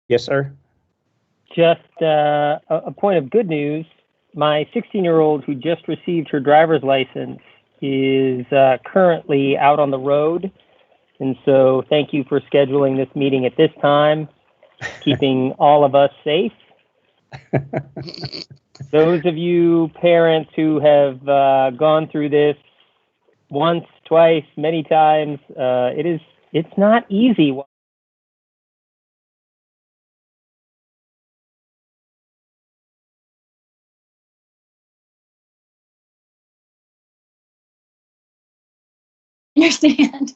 Yes, sir. Just a point of good news. My 16-year-old who just received her driver's license is currently out on the road. And so thank you for scheduling this meeting at this time, keeping all of us safe. Those of you parents who have gone through this once, twice, many times, it's not easy. Understand.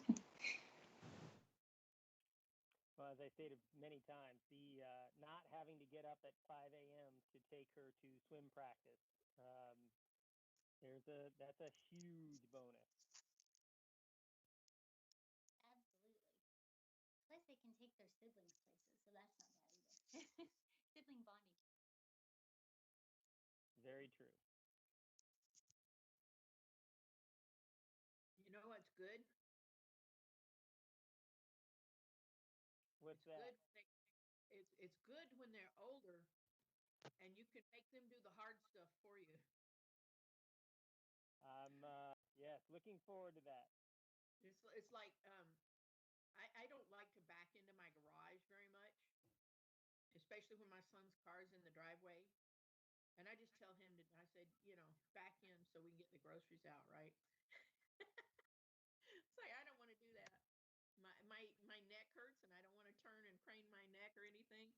Well, as I stated many times, the not having to get up at 5 a.m. to take her to swim practice, that's a huge bonus. Absolutely. Plus, they can take their siblings places, so that's not bad either. Sibling bonding. Very true. You know what's good? What's that? It's good when they're older, and you can make them do the hard stuff for you. Yes, looking forward to that. It's like I don't like to back into my garage very much, especially when my son's car's in the driveway. And I just tell him I said, back in so we can get the groceries out, right? It's like I don't want to do that. My neck hurts, and I don't want to turn and crane my neck or anything.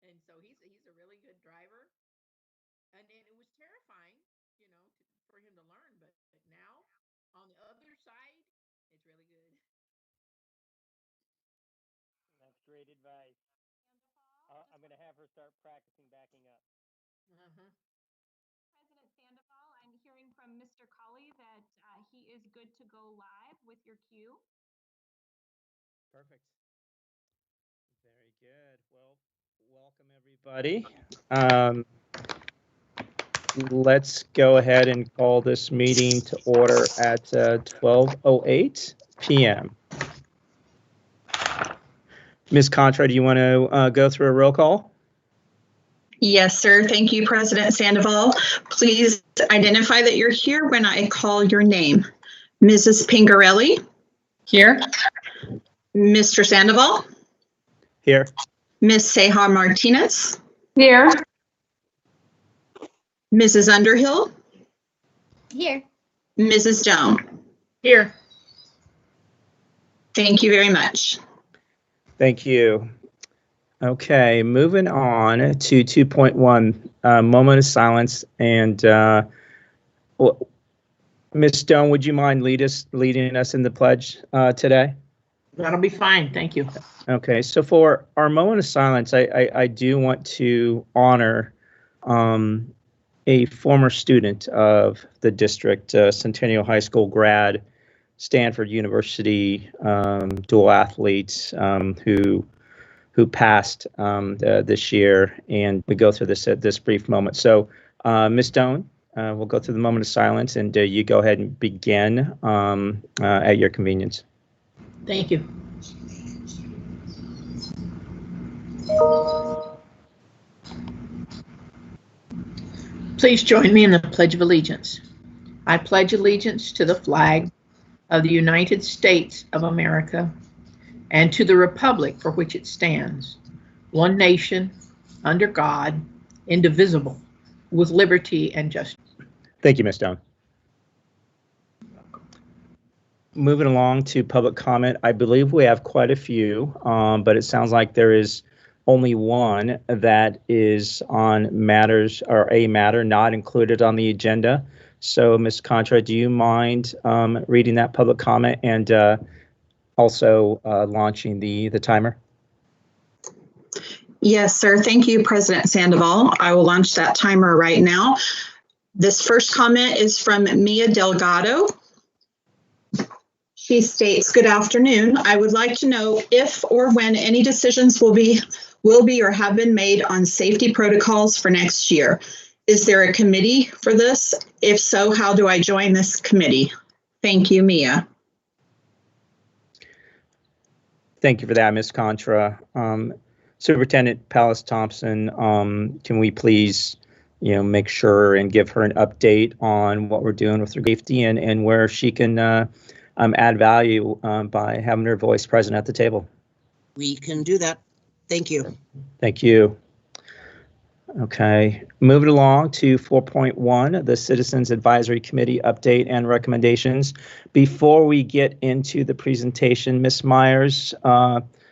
And so he's a really good driver, and it was terrifying, for him to learn. But now, on the other side, it's really good. That's great advice. I'm going to have her start practicing backing up. Uh-huh. President Sandoval, I'm hearing from Mr. Colley that he is good to go live with your cue. Perfect. Very good. Well, welcome everybody. Let's go ahead and call this meeting to order at 12:08 p.m. Ms. Contra, do you want to go through a roll call? Yes, sir. Thank you, President Sandoval. Please identify that you're here when I call your name. Mrs. Pingarelli? Here. Mr. Sandoval? Here. Ms. Seja Martinez? Here. Mrs. Underhill? Here. Mrs. Jones? Here. Thank you very much. Thank you. Okay, moving on to 2.1, moment of silence. And Ms. Stone, would you mind leading us in the pledge today? That'll be fine. Thank you. Okay, so for our moment of silence, I do want to honor a former student of the district, Centennial High School grad, Stanford University dual athletes who passed this year, and we go through this brief moment. So, Ms. Stone, we'll go through the moment of silence, and you go ahead and begin at your convenience. Thank you. Please join me in the Pledge of Allegiance. I pledge allegiance to the flag of the United States of America and to the republic for which it stands, one nation, under God, indivisible, with liberty and justice. Thank you, Ms. Stone. Moving along to public comment, I believe we have quite a few, but it sounds like there is only one that is on matters or a matter not included on the agenda. So, Ms. Contra, do you mind reading that public comment and also launching the timer? Yes, sir. Thank you, President Sandoval. I will launch that timer right now. This first comment is from Mia Delgado. She states, "Good afternoon. I would like to know if or when any decisions will be or have been made on safety protocols for next year. Is there a committee for this? If so, how do I join this committee? Thank you, Mia." Thank you for that, Ms. Contra. Superintendent Pallas Thompson, can we please, make sure and give her an update on what we're doing with her safety and where she can add value by having her voice present at the table? We can do that. Thank you. Thank you. Okay, moving along to 4.1, the Citizens Advisory Committee update and recommendations. Before we get into the presentation, Ms. Myers,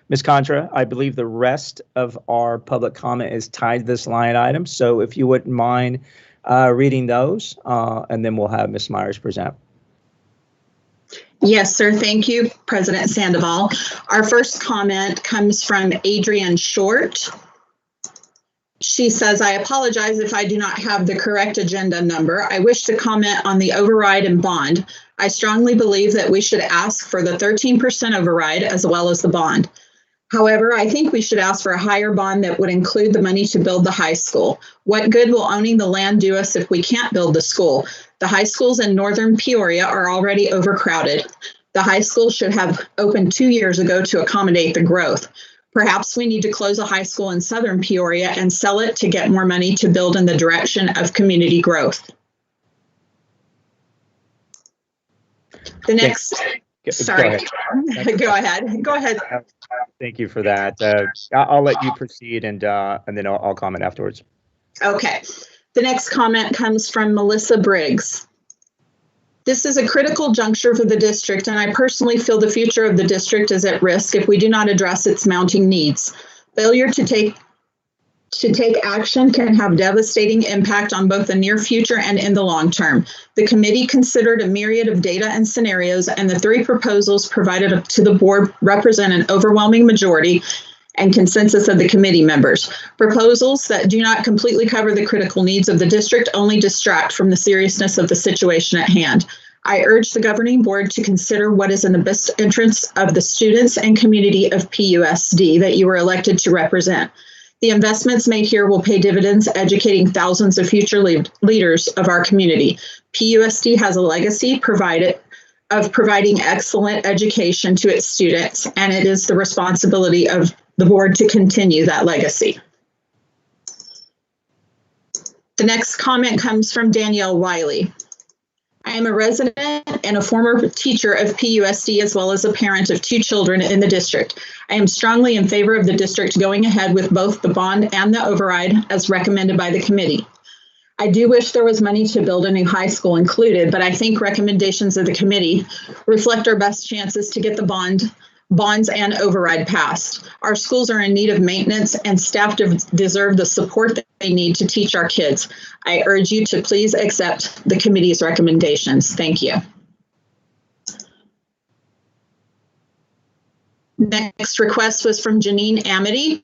Ms. Contra, I believe the rest of our public comment is tied to this line item. So if you wouldn't mind reading those, and then we'll have Ms. Myers present. Yes, sir. Thank you, President Sandoval. Our first comment comes from Adrienne Short. She says, I apologize if I do not have the correct agenda number. I wish to comment on the override and bond. I strongly believe that we should ask for the 13% override as well as the bond. However, I think we should ask for a higher bond that would include the money to build the high school. What good will owning the land do us if we can't build the school? The high schools in northern Peoria are already overcrowded. The high school should have opened 2 years ago to accommodate the growth. Perhaps we need to close a high school in southern Peoria and sell it to get more money to build in the direction of community growth. The next, sorry, go ahead. Thank you for that. I'll let you proceed and then I'll comment afterwards. Okay. The next comment comes from Melissa Briggs. This is a critical juncture for the district, and I personally feel the future of the district is at risk if we do not address its mounting needs. Failure to take action can have devastating impact on both the near future and in the long term. The committee considered a myriad of data and scenarios, and the 3 proposals provided to the board represent an overwhelming majority and consensus of the committee members. Proposals that do not completely cover the critical needs of the district only distract from the seriousness of the situation at hand. I urge the governing board to consider what is in the best interest of the students and community of PUSD that you were elected to represent. The investments made here will pay dividends, educating thousands of future leaders of our community. PUSD has a legacy of providing excellent education to its students, and it is the responsibility of the board to continue that legacy. The next comment comes from Danielle Wiley. I am a resident and a former teacher of PUSD as well as a parent of 2 children in the district. I am strongly in favor of the district going ahead with both the bond and the override as recommended by the committee. I do wish there was money to build a new high school included, but I think recommendations of the committee reflect our best chances to get the bonds and override passed. Our schools are in need of maintenance and staff deserve the support that they need to teach our kids. I urge you to please accept the committee's recommendations. Thank you. Next request was from Janine Amity.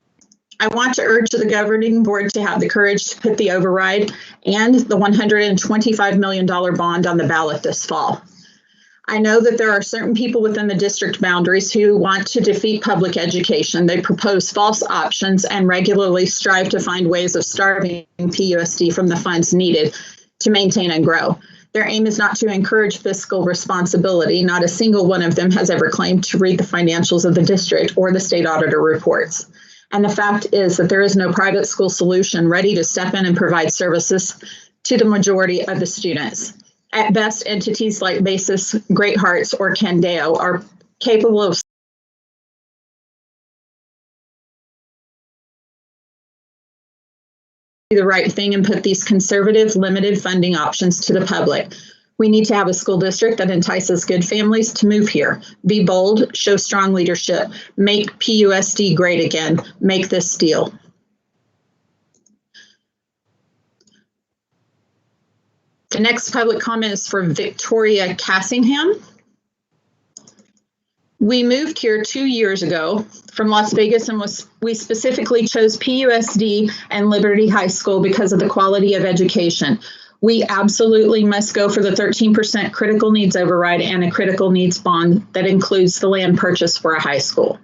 I want to urge the governing board to have the courage to put the override and the $125 million bond on the ballot this fall. I know that there are certain people within the district boundaries who want to defeat public education. They propose false options and regularly strive to find ways of starving PUSD from the funds needed to maintain and grow. Their aim is not to encourage fiscal responsibility. Not a single one of them has ever claimed to read the financials of the district or the state auditor reports. And the fact is that there is no private school solution ready to step in and provide services to the majority of the students. At best, entities like Basis, Great Hearts, or Candeo are capable of the right thing and put these conservative, limited funding options to the public. We need to have a school district that entices good families to move here. Be bold, show strong leadership, make PUSD great again, make this deal. The next public comment is for Victoria Cassingham. We moved here 2 years ago from Las Vegas, and we specifically chose PUSD and Liberty High School because of the quality of education. We absolutely must go for the 13% critical needs override and a critical needs bond that includes the land purchase for a high school.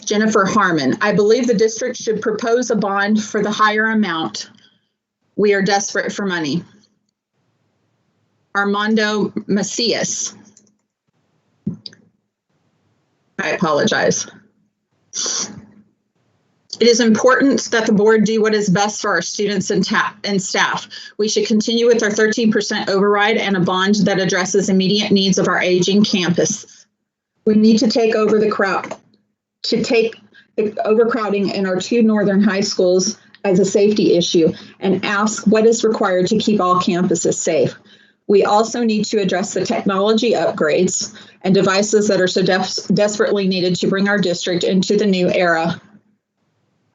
Jennifer Harmon, I believe the district should propose a bond for the higher amount We are desperate for money. Armando Macias. I apologize. It is important that the board do what is best for our students and staff. We should continue with our 13% override and a bond that addresses immediate needs of our aging campus. We need to take over the overcrowding in our 2 northern high schools as a safety issue and ask what is required to keep all campuses safe. We also need to address the technology upgrades and devices that are so desperately needed to bring our district into the new era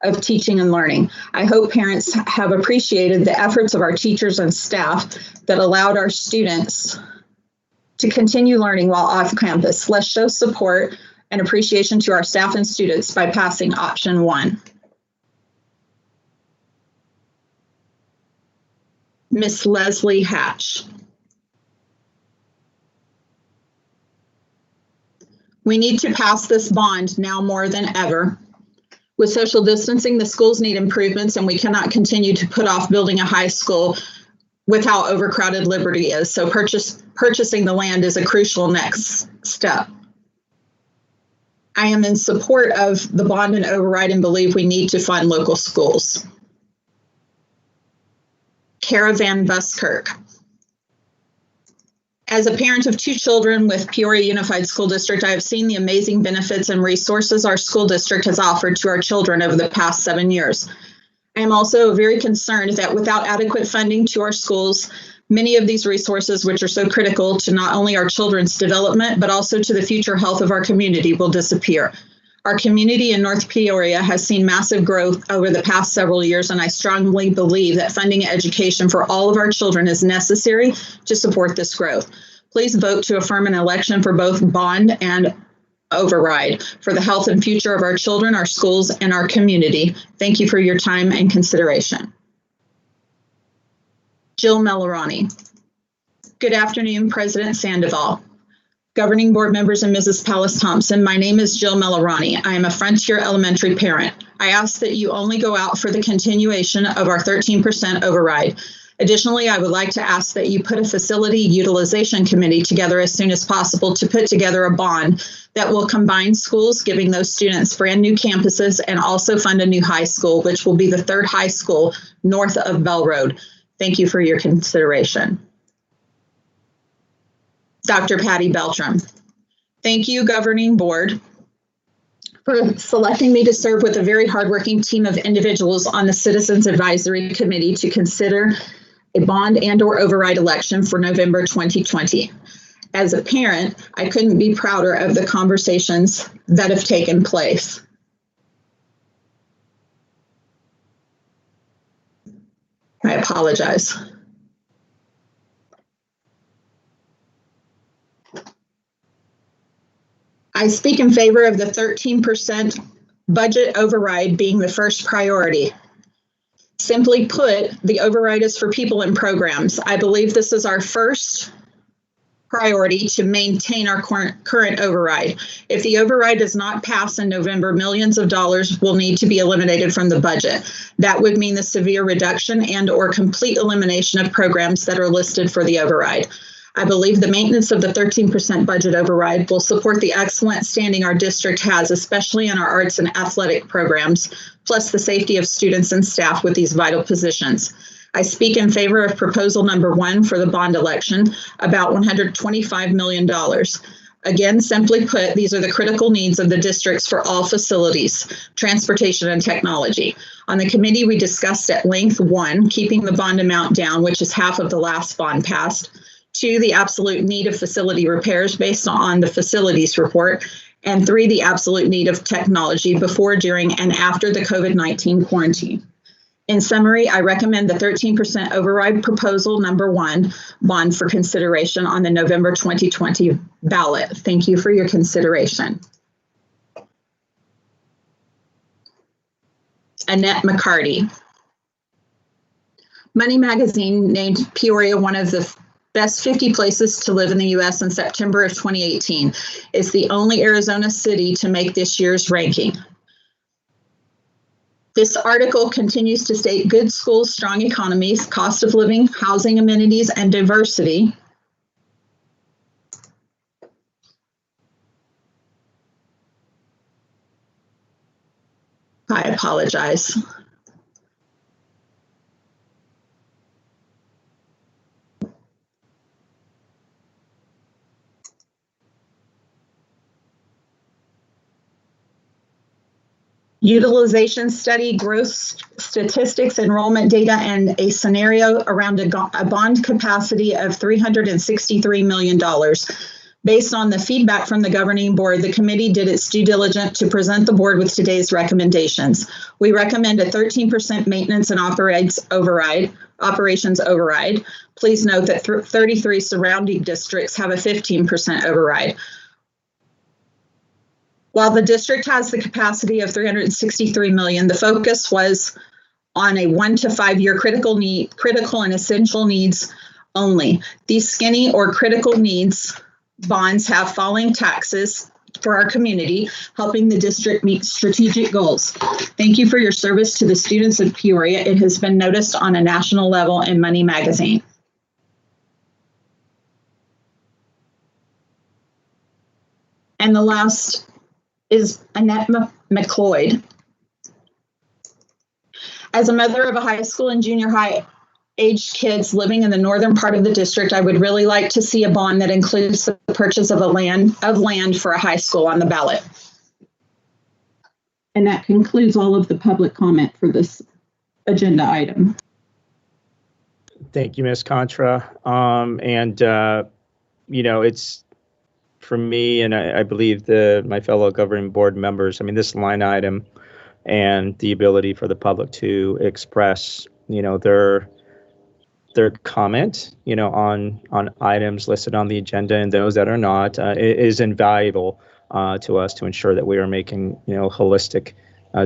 of teaching and learning. I hope parents have appreciated the efforts of our teachers and staff that allowed our students to continue learning while off campus. Let's show support and appreciation to our staff and students by passing option 1. Miss Leslie Hatch. We need to pass this bond now more than ever. With social distancing, the schools need improvements, and we cannot continue to put off building a high school with how overcrowded Liberty is. So purchasing the land is a crucial next step. I am in support of the bond and override and believe we need to fund local schools. Caravan Buskirk. As a parent of 2 children with Peoria Unified School District, I have seen the amazing benefits and resources our school district has offered to our children over the past 7 years. I am also very concerned that without adequate funding to our schools, many of these resources, which are so critical to not only our children's development, but also to the future health of our community, will disappear. Our community in North Peoria has seen massive growth over the past several years, and I strongly believe that funding education for all of our children is necessary to support this growth. Please vote to affirm an election for both bond and override for the health and future of our children, our schools, and our community. Thank you for your time and consideration. Jill Melarani. Good afternoon, President Sandoval, governing board members, and Mrs. Pallas Thompson. My name is Jill Melarani. I am a Frontier Elementary parent. I ask that you only go out for the continuation of our 13% override. Additionally, I would like to ask that you put a facility utilization committee together as soon as possible to put together a bond that will combine schools, giving those students brand new campuses, and also fund a new high school, which will be the 3rd high school north of Bell Road. Thank you for your consideration. Dr. Patty Beltram. Thank you, governing board, for selecting me to serve with a very hardworking team of individuals on the Citizens Advisory Committee to consider a bond and/or override election for November 2020. As a parent, I couldn't be prouder of the conversations that have taken place. I apologize. I speak in favor of the 13% budget override being the first priority. Simply put, the override is for people and programs. I believe this is our first priority to maintain our current override. If the override does not pass in November, millions of dollars will need to be eliminated from the budget. That would mean the severe reduction and/or complete elimination of programs that are listed for the override. I believe the maintenance of the 13% budget override will support the excellent standing our district has, especially in our arts and athletic programs, plus the safety of students and staff with these vital positions. I speak in favor of proposal number 1 for the bond election, about $125 million. Again, simply put, these are the critical needs of the districts for all facilities, transportation, and technology. On the committee, we discussed at length 1, keeping the bond amount down, which is half of the last bond passed. 2, the absolute need of facility repairs based on the facilities report. And 3, the absolute need of technology before, during, and after the COVID-19 quarantine. In summary, I recommend the 13% override proposal number 1 bond for consideration on the November 2020 ballot. Thank you for your consideration. Annette McCarty. Money Magazine named Peoria one of the best 50 places to live in the U.S. in September of 2018. It's the only Arizona city to make this year's ranking. This article continues to state good schools, strong economies, cost of living, housing amenities, and diversity. I apologize. Utilization study, growth statistics, enrollment data, and a scenario around a bond capacity of $363 million. Based on the feedback from the governing board, the committee did its due diligence to present the board with today's recommendations. We recommend a 13% maintenance and operations override. Please note that 33 surrounding districts have a 15% override. While the district has the capacity of $363 million, the focus was on a 1 to 5 year critical and essential needs only. These skinny or critical needs bonds have falling taxes for our community, helping the district meet strategic goals. Thank you for your service to the students of Peoria. It has been noticed on a national level in Money Magazine. And the last is Annette McLeod. As a mother of a high school and junior high aged kids living in the northern part of the district, I would really like to see a bond that includes the purchase of land for a high school on the ballot. And that concludes all of the public comment for this agenda item. Thank you, Ms. Contra. You know, it's for me, and I believe my fellow governing board members, I mean, this line item and the ability for the public to express, you know, their comment, you know, on items listed on the agenda and those that are not, is invaluable to us to ensure that we are making, you know, holistic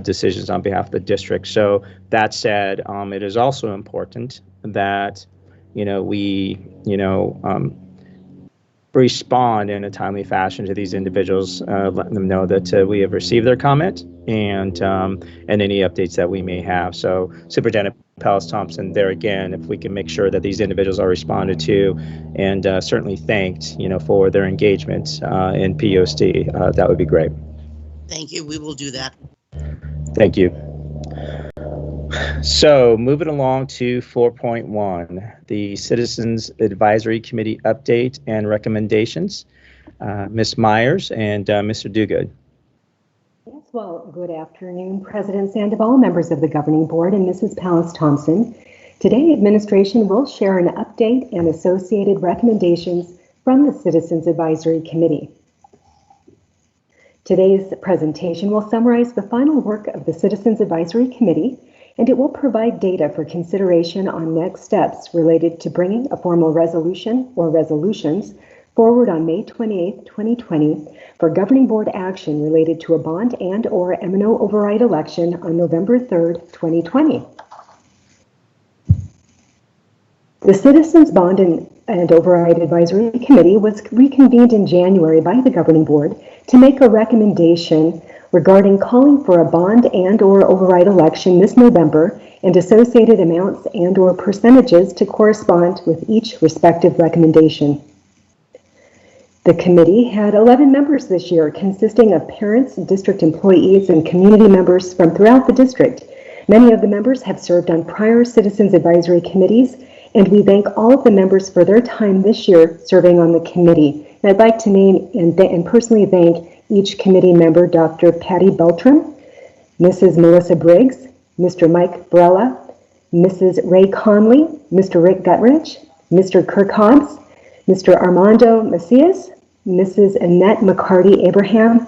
decisions on behalf of the district. So that said, it is also important that, you know, we, you know, respond in a timely fashion to these individuals, letting them know that we have received their comment and any updates that we may have. So Superintendent Pellis-Thompson, there again, if we can make sure that these individuals are responded to and certainly thanked, you know, for their engagement in POSD, that would be great. Thank you. We will do that. Thank you. So moving along to 4.1, the Citizens Advisory Committee update and recommendations. Ms. Myers and Mr. Duguid. Yes, well, good afternoon, President Sandoval, members of the Governing Board, and Mrs. Pellis-Thompson. Today, administration will share an update and associated recommendations from the Citizens Advisory Committee. Today's presentation will summarize the final work of the Citizens Advisory Committee, and it will provide data for consideration on next steps related to bringing a formal resolution or resolutions forward on May 28, 2020 for governing board action related to a bond and/or M&O override election on November 3rd, 2020. The Citizens Bond and Override Advisory Committee was reconvened in January by the governing board to make a recommendation regarding calling for a bond and/or override election this November and associated amounts and/or percentages to correspond with each respective recommendation. The committee had 11 members this year, consisting of parents, district employees, and community members from throughout the district. Many of the members have served on prior Citizens Advisory Committees, and we thank all of the members for their time this year serving on the committee. And I'd like to name and personally thank each committee member, Dr. Patty Beltram, Mrs. Melissa Briggs, Mr. Mike Brella, Mrs. Ray Conley, Mr. Rick Guttridge, Mr. Kirk Hobbs, Mr. Armando Macias, Mrs. Annette McCarty Abraham,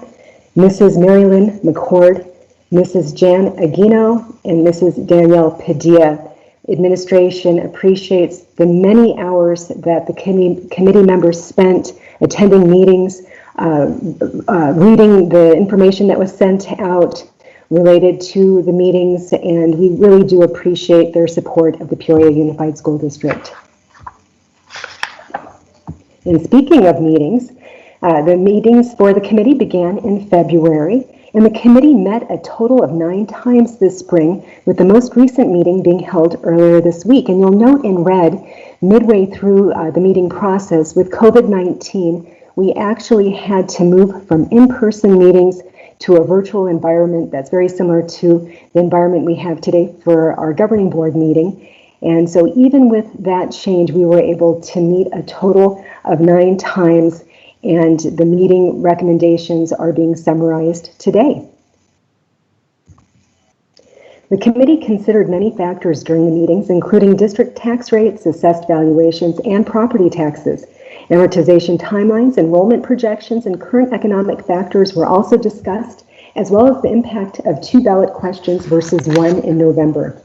Mrs. Marilyn McCord, Mrs. Jan Aguino, and Mrs. Danielle Padilla. Administration appreciates the many hours that the committee members spent attending meetings, reading the information that was sent out related to the meetings, and we really do appreciate their support of the Peoria Unified School District. And speaking of meetings, the meetings for the committee began in February, And the committee met a total of 9 times this spring, with the most recent meeting being held earlier this week. And you'll note in red, midway through the meeting process, with COVID-19, we actually had to move from in-person meetings to a virtual environment that's very similar to the environment we have today for our governing board meeting. And so even with that change, we were able to meet a total of 9 times, and the meeting recommendations are being summarized today. The committee considered many factors during the meetings, including district tax rates, assessed valuations, and property taxes. Amortization timelines, enrollment projections, and current economic factors were also discussed, as well as the impact of 2 ballot questions versus 1 in November.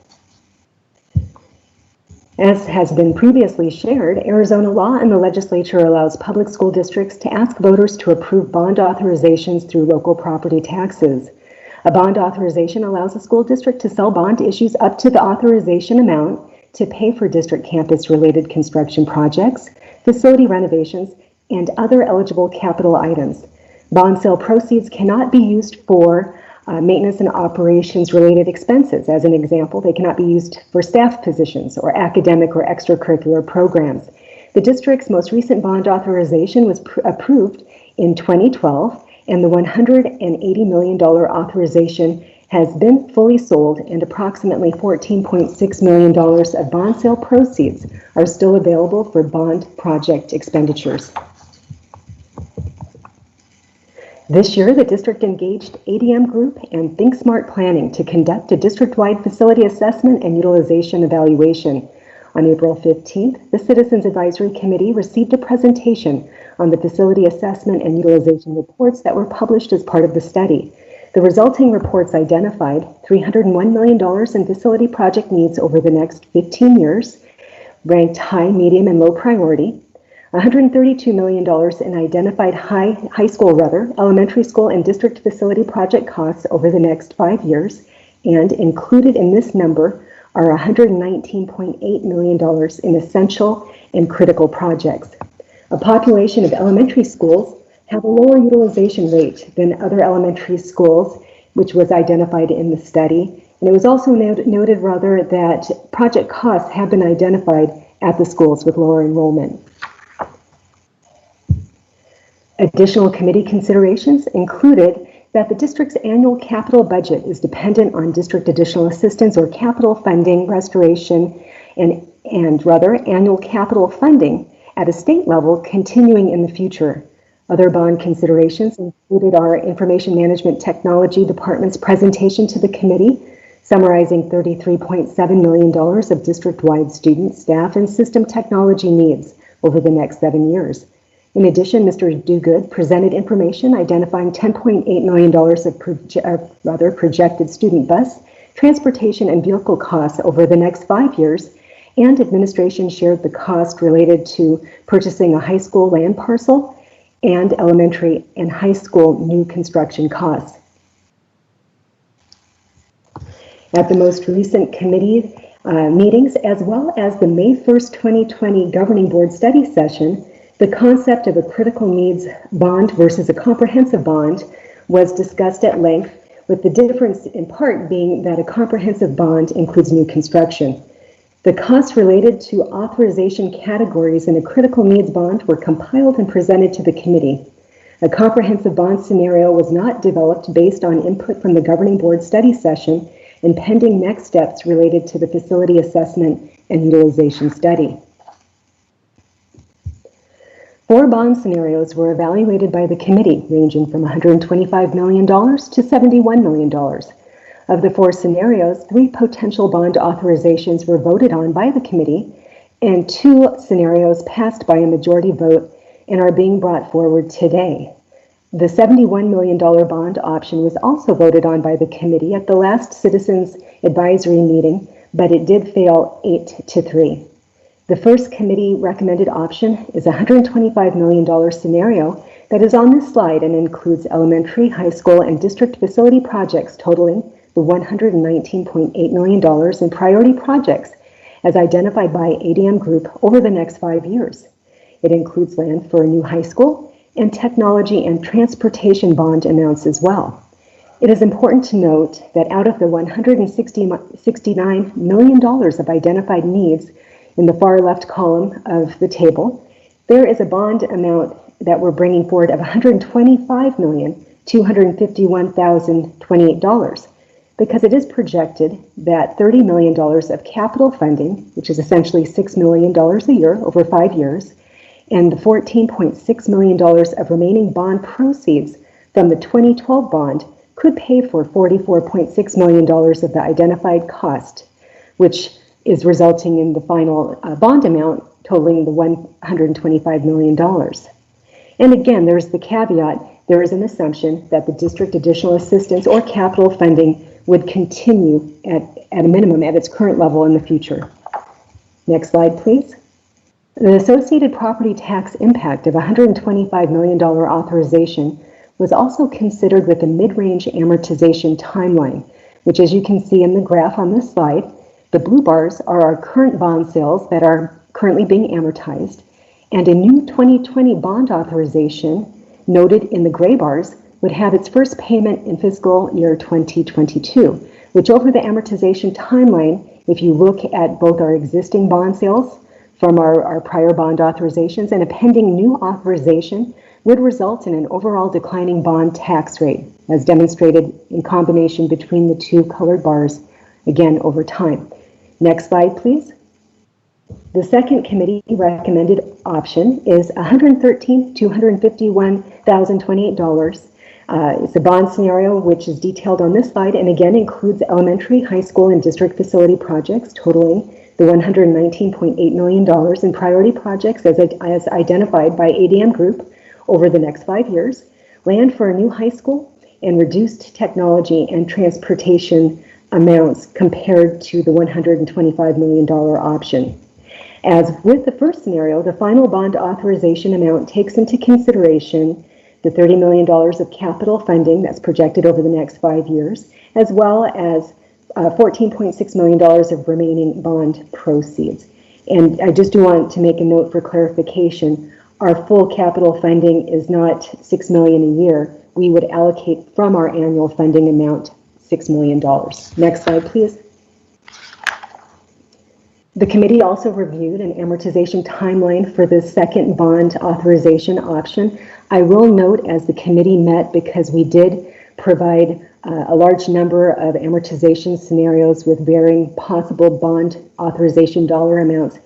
As has been previously shared, Arizona law and the legislature allows public school districts to ask voters to approve bond authorizations through local property taxes. A bond authorization allows a school district to sell bond issues up to the authorization amount to pay for district campus-related construction projects, facility renovations, and other eligible capital items. Bond sale proceeds cannot be used for maintenance and operations related expenses. As an example, they cannot be used for staff positions or academic or extracurricular programs. The district's most recent bond authorization was approved in 2012, and the $180 million authorization has been fully sold, and approximately $14.6 million of bond sale proceeds are still available for bond project expenditures. This year, the district engaged ADM Group and Think Smart Planning to conduct a district-wide facility assessment and utilization evaluation. On April 15th, the Citizens Advisory Committee received a presentation on the facility assessment and utilization reports that were published as part of the study. The resulting reports identified $301 million in facility project needs over the next 15 years, ranked high, medium, and low priority, $132 million in identified elementary school and district facility project costs over the next 5 years, and included in this number are $119.8 million in essential and critical projects. A population of elementary schools have a lower utilization rate than other elementary schools, which was identified in the study. And it was also noted that project costs have been identified at the schools with lower enrollment. Additional committee considerations included that the district's annual capital budget is dependent on district additional assistance or capital funding restoration and annual capital funding at a state level continuing in the future. Other bond considerations included our Information Management Technology Department's presentation to the committee, summarizing $33.7 million of district-wide student, staff, and system technology needs over the next 7 years. In addition, Mr. Duguid presented information identifying $10.8 million of projected student bus, transportation, and vehicle costs over the next 5 years, and administration shared the cost related to purchasing a high school land parcel and elementary and high school new construction costs. At the most recent committee meetings, as well as the May 1st, 2020 Governing Board study session, the concept of a critical needs bond versus a comprehensive bond was discussed at length, with the difference in part being that a comprehensive bond includes new construction. The costs related to authorization categories in a critical needs bond were compiled and presented to the committee. A comprehensive bond scenario was not developed based on input from the Governing Board study session and pending next steps related to the facility assessment and utilization study. 4 bond scenarios were evaluated by the committee, ranging from $125 million to $71 million. Of the 4 scenarios, 3 potential bond authorizations were voted on by the committee, and 2 scenarios passed by a majority vote and are being brought forward today. The $71 million bond option was also voted on by the committee at the last Citizens Advisory meeting, but it did fail 8-3. The first committee recommended option is a $125 million scenario that is on this slide and includes elementary, high school, and district facility projects totaling the $119.8 million in priority projects as identified by ADM Group over the next 5 years. It includes land for a new high school and technology and transportation bond amounts as well. It is important to note that out of the $169 million of identified needs in the far left column of the table, there is a bond amount that we're bringing forward of $125,251,028, because it is projected that $30 million of capital funding, which is essentially $6 million a year over 5 years, and the $14.6 million of remaining bond proceeds from the 2012 bond could pay for $44.6 million of the identified cost, which is resulting in the final bond amount totaling the $125 million. And again, there's the caveat, there is an assumption that the district additional assistance or capital funding would continue at a minimum at its current level in the future. Next slide, please. The associated property tax impact of $125 million authorization was also considered with a mid-range amortization timeline, which, as you can see in the graph on this slide, the blue bars are our current bond sales that are currently being amortized, and a new 2020 bond authorization, noted in the gray bars, would have its first payment in fiscal year 2022, which over the amortization timeline, if you look at both our existing bond sales from our prior bond authorizations and a pending new authorization, would result in an overall declining bond tax rate, as demonstrated in combination between the two colored bars, again over time. Next slide, please. The second committee recommended option is $113,251,028. It's a bond scenario which is detailed on this slide and again includes elementary, high school, and district facility projects totaling the $119.8 million in priority projects as identified by ADM Group over the next 5 years, land for a new high school, and reduced technology and transportation amounts compared to the $125 million option. As with the first scenario, the final bond authorization amount takes into consideration the $30 million of capital funding that's projected over the next 5 years, as well as $14.6 million of remaining bond proceeds. And I just do want to make a note for clarification. Our full capital funding is not $6 million a year. We would allocate from our annual funding amount $6 million. Next slide, please. The committee also reviewed an amortization timeline for the second bond authorization option. I will note, as the committee met, because we did provide a large number of amortization scenarios with varying possible bond authorization dollar amounts,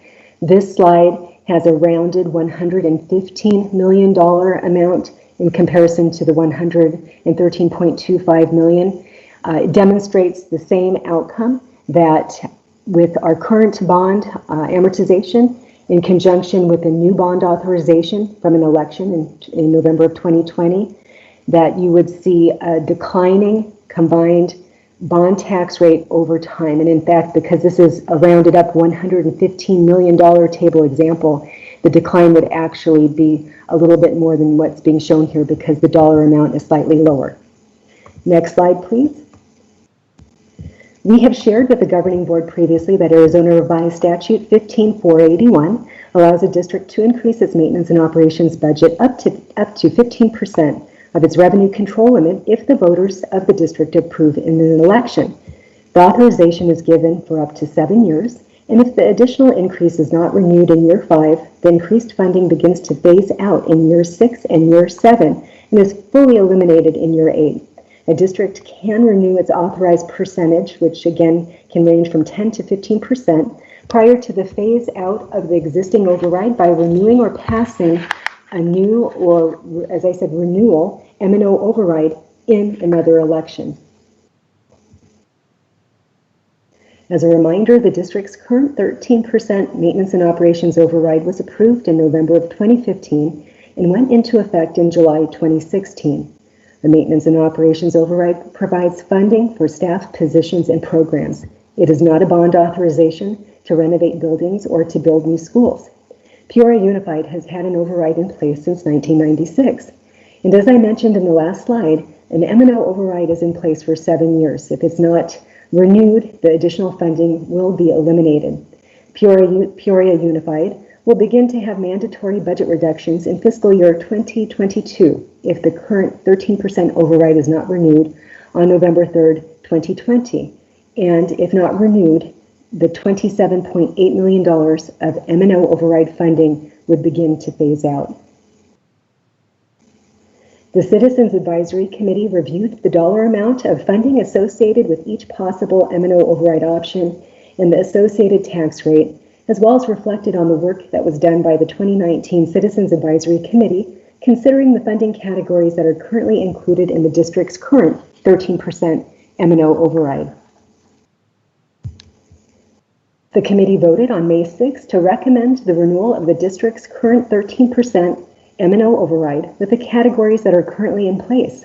this slide has a rounded $115 million amount in comparison to the $113.25 million. It demonstrates the same outcome, that with our current bond amortization in conjunction with a new bond authorization from an election in November of 2020, that you would see a declining combined bond tax rate over time. And in fact, because this is a rounded up $115 million table example, the decline would actually be a little bit more than what's being shown here because the dollar amount is slightly lower. Next slide, please. We have shared with the governing board previously that Arizona Revised Statute 15481 allows a district to increase its maintenance and operations budget up to 15% of its revenue control limit if the voters of the district approve in an election. The authorization is given for up to 7 years, and if the additional increase is not renewed in year 5, the increased funding begins to phase out in year 6 and year 7 and is fully eliminated in year 8. A district can renew its authorized percentage, which again can range from 10 to 15%, prior to the phase out of the existing override by renewing or passing a new, or as I said, renewal M&O override in another election. As a reminder, the district's current 13% maintenance and operations override was approved in November of 2015 and went into effect in July 2016. The maintenance and operations override provides funding for staff positions and programs. It is not a bond authorization to renovate buildings or to build new schools. Peoria Unified has had an override in place since 1996. And as I mentioned in the last slide, an M&O override is in place for 7 years. If it's not renewed, the additional funding will be eliminated. Peoria Unified will begin to have mandatory budget reductions in fiscal year 2022 if the current 13% override is not renewed, on November 3rd, 2020. And if not renewed, the $27.8 million of M&O override funding would begin to phase out. The Citizens Advisory Committee reviewed the dollar amount of funding associated with each possible M&O override option and the associated tax rate, as well as reflected on the work that was done by the 2019 Citizens Advisory Committee, considering the funding categories that are currently included in the district's current 13% M&O override. The committee voted on May 6 to recommend the renewal of the district's current 13% M&O override with the categories that are currently in place.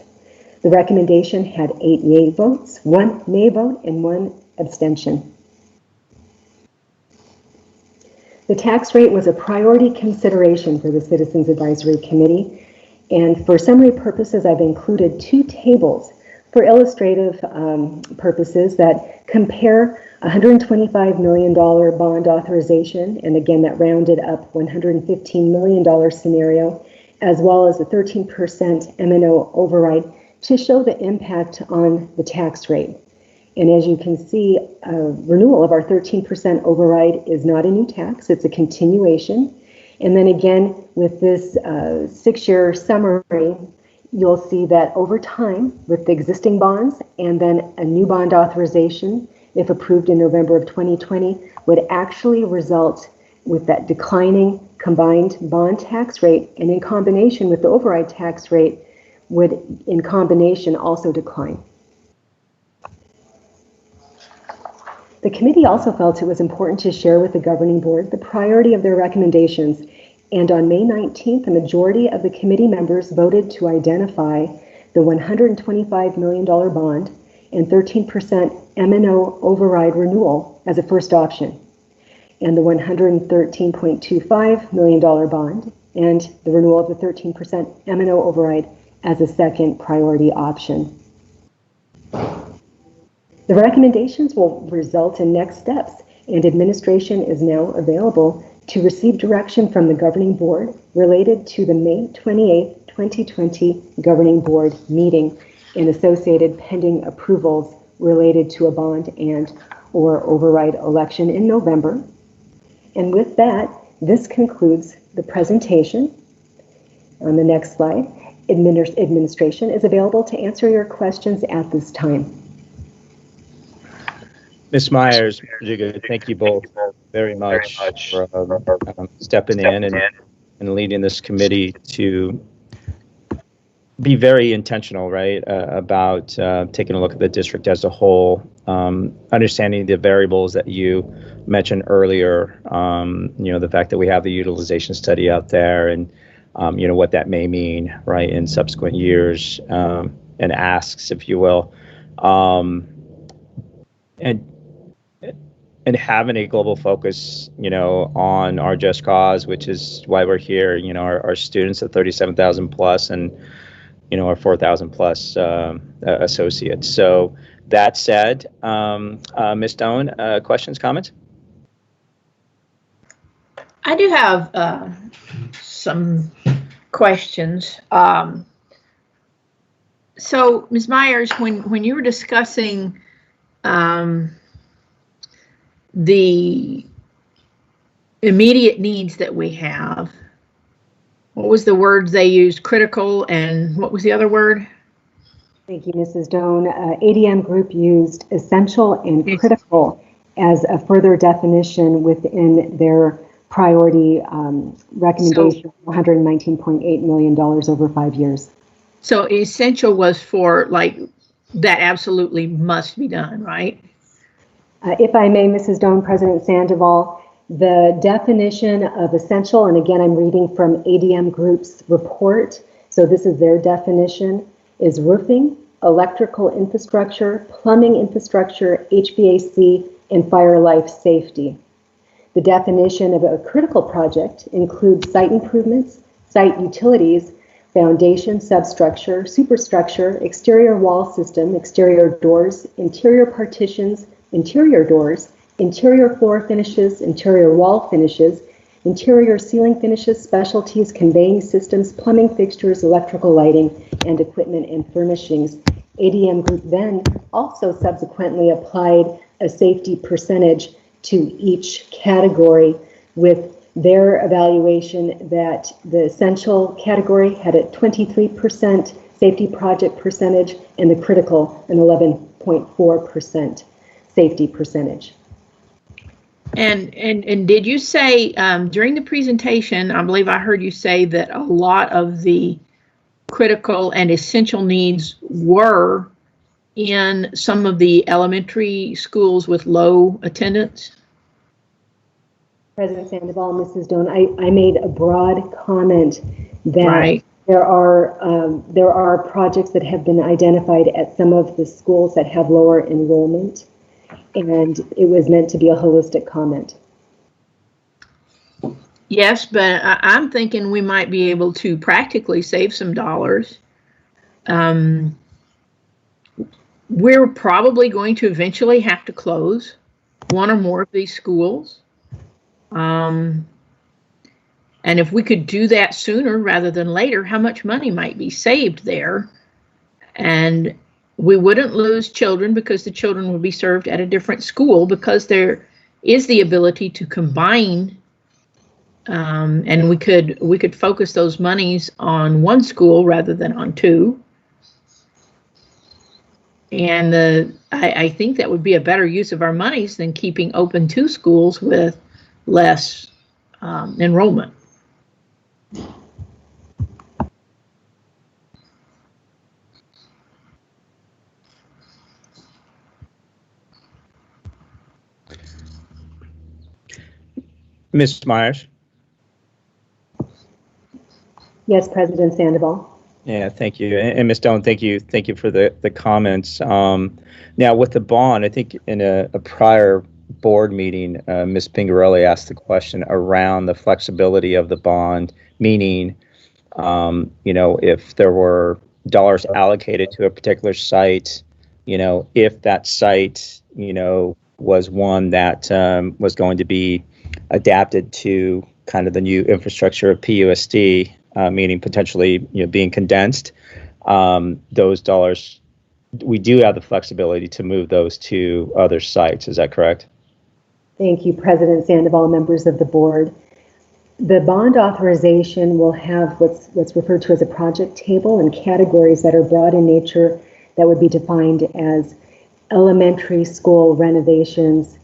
The recommendation had 8 yea votes, 1 nay vote, and 1 abstention. The tax rate was a priority consideration for the Citizens Advisory Committee, and for summary purposes, I've included 2 tables for illustrative purposes that compare $125 million bond authorization, and again, that rounded up $115 million scenario, as well as a 13% M&O override to show the impact on the tax rate. And as you can see, renewal of our 13% override is not a new tax, it's a continuation. And then again, with this 6-year summary, you'll see that over time, with the existing bonds and then a new bond authorization, if approved in November of 2020, would actually result with that declining combined bond tax rate, and in combination with the override tax rate, would in combination also decline. The committee also felt it was important to share with the governing board the priority of their recommendations, and on May 19th, a majority of the committee members voted to identify the $125 million bond and 13% M&O override renewal as a first option, and the $113.25 million bond and the renewal of the 13% M&O override as a second priority option. The recommendations will result in next steps, and administration is now available to receive direction from the governing board related to the May 28, 2020 governing board meeting and associated pending approvals related to a bond and or override election in November. And with that, this concludes the presentation. On the next slide, administration is available to answer your questions at this time. Ms. Myers, thank you both very much for stepping in and leading this committee to be very intentional, right, about taking a look at the district as a whole, understanding the variables that you mentioned earlier, the fact that we have the utilization study out there and, what that may mean, right, in subsequent years and asks, if you will, and having a global focus, on our just cause, which is why we're here, our students at 37,000 plus and, our 4,000 plus associates. So that said, Ms. Stone, questions, comments? I do have some questions. So, Ms. Myers, when you were discussing the immediate needs that we have, what was the words they used? Critical, and what was the other word? Thank you, Mrs. Doan. ADM Group used essential and critical as a further definition within their priority recommendation of $119.8 million over 5 years. So essential was for that absolutely must be done, right? If I may, Mrs. Doan, President Sandoval, the definition of essential, and again, I'm reading from ADM Group's report, so this is their definition, is roofing, electrical infrastructure, plumbing infrastructure, HVAC, and fire life safety. The definition of a critical project includes site improvements, site utilities, foundation, substructure, superstructure, exterior wall system, exterior doors, interior partitions, interior doors, interior floor finishes, interior wall finishes, interior ceiling finishes, specialties, conveying systems, plumbing fixtures, electrical lighting, and equipment and furnishings. ADM Group then also subsequently applied a safety percentage to each category, with their evaluation that the essential category had a 23% safety project percentage and the critical an 11.4% safety percentage. And did you say during the presentation, I believe I heard you say that a lot of the critical and essential needs were in some of the elementary schools with low attendance? President Sandoval, Mrs. Doan, I made a broad comment that Right. there are projects that have been identified at some of the schools that have lower enrollment, and it was meant to be a holistic comment. Yes, but I'm thinking we might be able to practically save some dollars. We're probably going to eventually have to close one or more of these schools. And if we could do that sooner rather than later, how much money might be saved there? And we wouldn't lose children because the children would be served at a different school, because there is the ability to combine, and we could focus those monies on one school rather than on two. And I think that would be a better use of our monies than keeping open two schools with less enrollment. Ms. Myers? Yes, President Sandoval. Yeah, thank you. And Ms. Doan, thank you for the comments. Now, with the bond, I think in a prior board meeting, Ms. Pingarelli asked the question around the flexibility of the bond, meaning, if there were dollars allocated to a particular site, if that site, was one that was going to be adapted to kind of the new infrastructure of PUSD, meaning potentially being condensed, those dollars, we do have the flexibility to move those to other sites. Is that correct? Thank you, President Sandoval, members of the board. The bond authorization will have what's referred to as a project table and categories that are broad in nature that would be defined as elementary school renovations,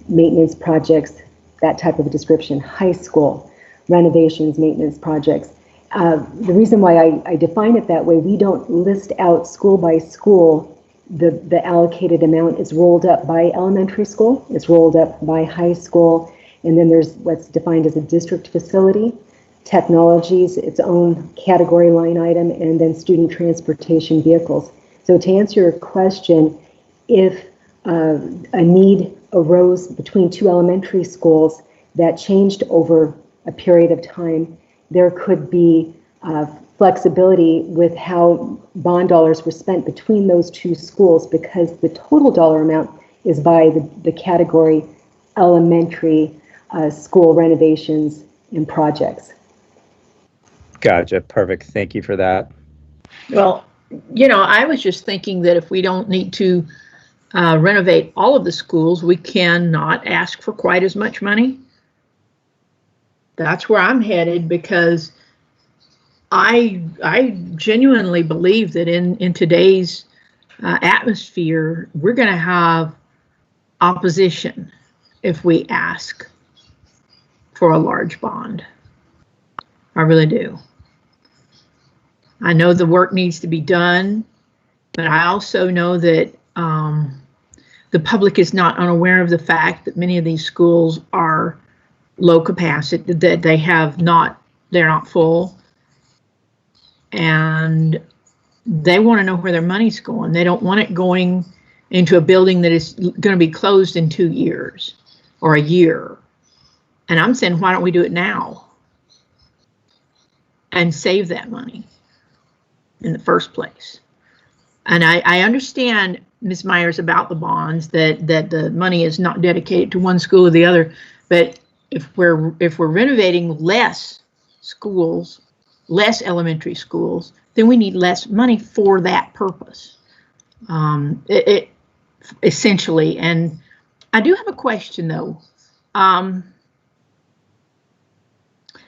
maintenance projects, that type of a description, high school renovations, maintenance projects. The reason why I define it that way, we don't list out school by school. The allocated amount is rolled up by elementary school, it's rolled up by high school, and then there's what's defined as a district facility, technologies, its own category line item, and then student transportation vehicles. So to answer your question, if a need arose between two elementary schools that changed over a period of time, there could be flexibility with how bond dollars were spent between those two schools, because the total dollar amount is by the category elementary school renovations and projects. Gotcha. Perfect. Thank you for that. Well, I was just thinking that if we don't need to renovate all of the schools, we cannot ask for quite as much money. That's where I'm headed, because I genuinely believe that in today's atmosphere, we're going to have opposition if we ask for a large bond. I really do. I know the work needs to be done, but I also know that the public is not unaware of the fact that many of these schools are low capacity, that they're not full, and they want to know where their money's going. They don't want it going into a building that is going to be closed in 2 years or a year. And I'm saying, why don't we do it now and save that money in the first place? And I understand, Ms. Myers, about the bonds, that the money is not dedicated to one school or the other, but if we're renovating less schools, less elementary schools, then we need less money for that purpose. It essentially, and I do have a question though.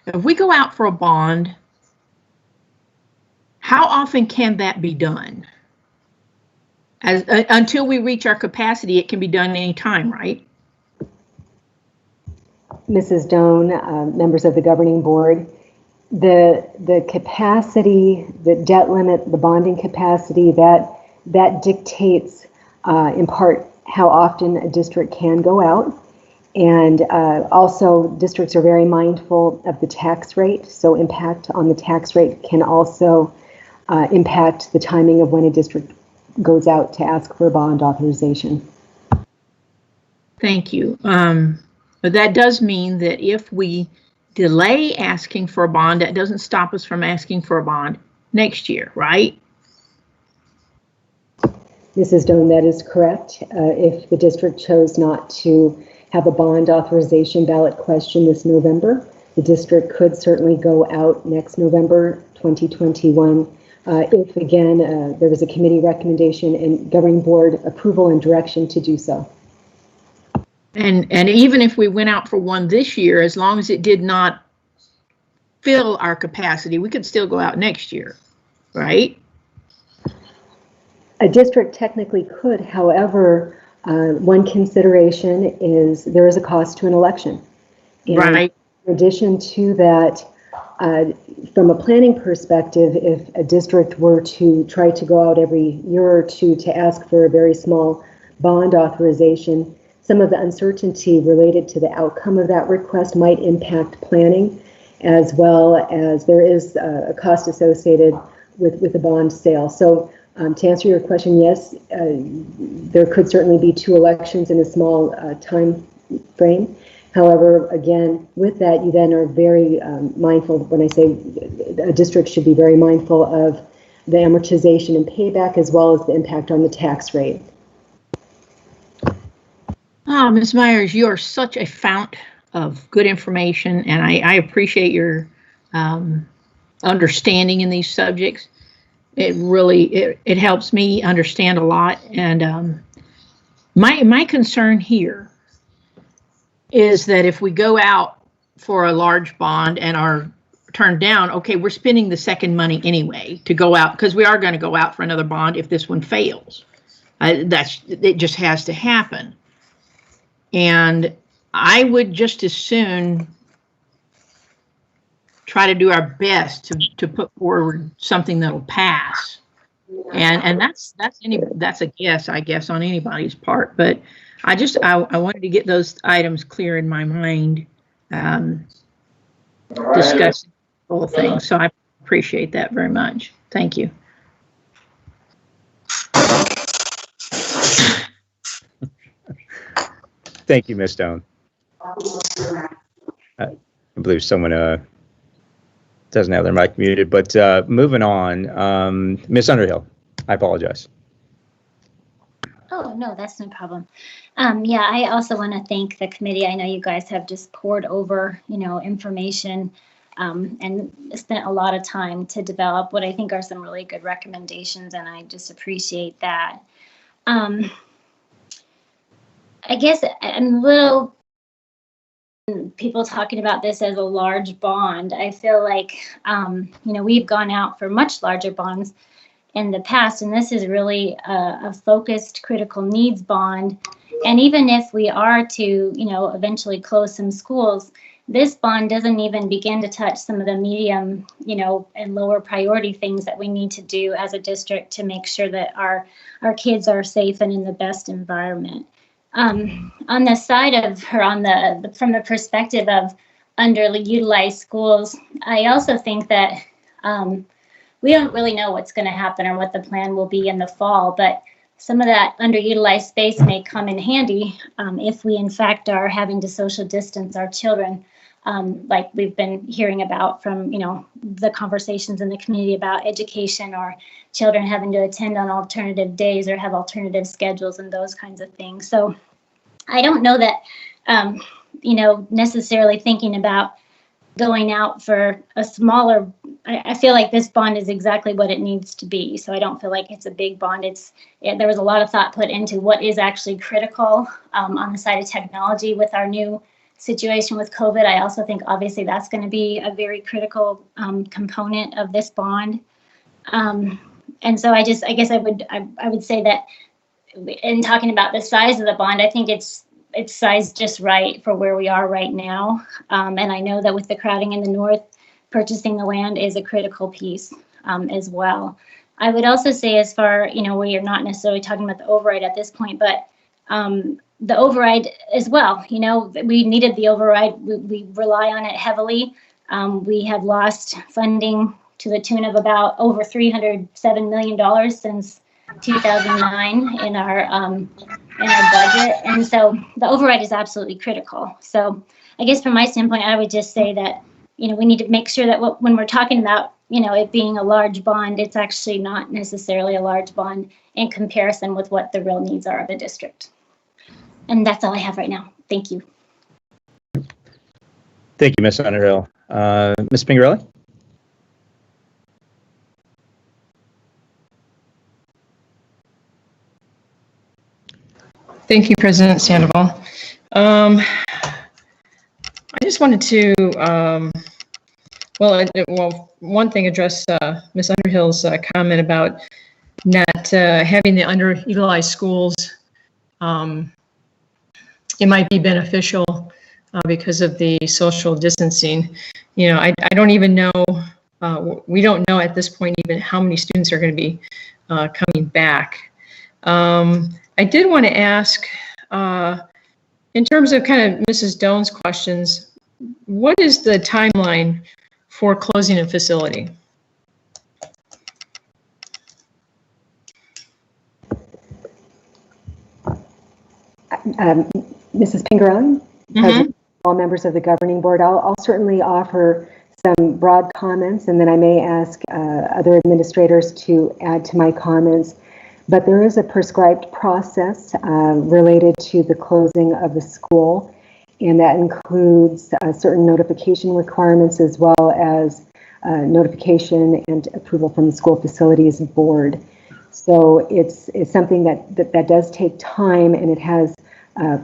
If we go out for a bond, how often can that be done? Until we reach our capacity, it can be done anytime, right? Mrs. Doan, members of the governing board, the capacity, the debt limit, the bonding capacity, that dictates in part how often a district can go out. And also districts are very mindful of the tax rate. So impact on the tax rate can also impact the timing of when a district goes out to ask for a bond authorization. Thank you. But that does mean that if we delay asking for a bond, that doesn't stop us from asking for a bond next year, right? Mrs. Doan, that is correct. If the district chose not to have a bond authorization ballot question this November, the district could certainly go out next November 2021 if, again, there was a committee recommendation and governing board approval and direction to do so. And even if we went out for one this year, as long as it did not fill our capacity, we could still go out next year, right? A district technically could, however, one consideration is there is a cost to an election. And right. In addition to that, from a planning perspective, if a district were to try to go out every year or two to ask for a very small bond authorization, some of the uncertainty related to the outcome of that request might impact planning, as well as there is a cost associated with a bond sale. So to answer your question, yes, there could certainly be 2 elections in a small time frame. However, again, with that, you then are very mindful. When I say a district should be very mindful of the amortization and payback, as well as the impact on the tax rate. Oh, Ms. Myers, you are such a fount of good information, and I appreciate your understanding in these subjects. It really, it helps me understand a lot. And my concern here is that if we go out for a large bond and are turned down, okay, we're spending the second money anyway to go out, because we are going to go out for another bond if this one fails. It just has to happen. And I would just as soon try to do our best to put forward something that'll pass. And that's a guess, I guess, on anybody's part. But I wanted to get those items clear in my mind, discussing the whole thing. So I appreciate that very much. Thank you. Thank you, Ms. Stone. I believe someone doesn't have their mic muted, but moving on, Ms. Underhill, I apologize. Oh, no, that's no problem. Yeah, I also want to thank the committee. I know you guys have just poured over, information and spent a lot of time to develop what I think are some really good recommendations, and I just appreciate that. I guess I'm a little people talking about this as a large bond. I feel like, we've gone out for much larger bonds in the past, and this is really a focused critical needs bond. And even if we are to, eventually close some schools, this bond doesn't even begin to touch some of the medium, and lower priority things that we need to do as a district to make sure that our kids are safe and in the best environment. On the side of, or on from the perspective of underutilized schools, I also think that we don't really know what's going to happen or what the plan will be in the fall, but some of that underutilized space may come in handy if we in fact are having to social distance our children, like we've been hearing about from the conversations in the community about education, or children having to attend on alternative days or have alternative schedules and those kinds of things. So I don't know that necessarily thinking about going out for a smaller I feel like this bond is exactly what it needs to be. So I don't feel like it's a big bond. There was a lot of thought put into what is actually critical on the side of technology with our new situation with COVID. I also think obviously that's going to be a very critical component of this bond. And so I guess I would say that in talking about the size of the bond, I think it's sized just right for where we are right now. And I know that with the crowding in the north, purchasing the land is a critical piece as well. I would also say, as far, we are not necessarily talking about the override at this point, but the override as well. We needed the override. We rely on it heavily. We have lost funding to the tune of about over $307 million since 2009 in our budget, and so the override is absolutely critical. So I guess from my standpoint, I would just say that we need to make sure that when we're talking about it being a large bond, it's actually not necessarily a large bond in comparison with what the real needs are of the district. And that's all I have right now. Thank you. Thank you, Ms. Underhill. Ms. Pingerelli? Thank you, President Sandoval. I just wanted to, one thing, address Ms. Underhill's comment about not having the underutilized schools. It might be beneficial because of the social distancing. I don't even know, we don't know at this point even how many students are going to be coming back. I did want to ask, in terms of kind of Mrs. Doan's questions, what is the timeline for closing a facility? Mrs. Pingerelli, President, all members of the governing board, I'll certainly offer some broad comments, and then I may ask other administrators to add to my comments. But there is a prescribed process related to the closing of the school, and that includes certain notification requirements as well as notification and approval from the school facilities board. So it's something that does take time, and it has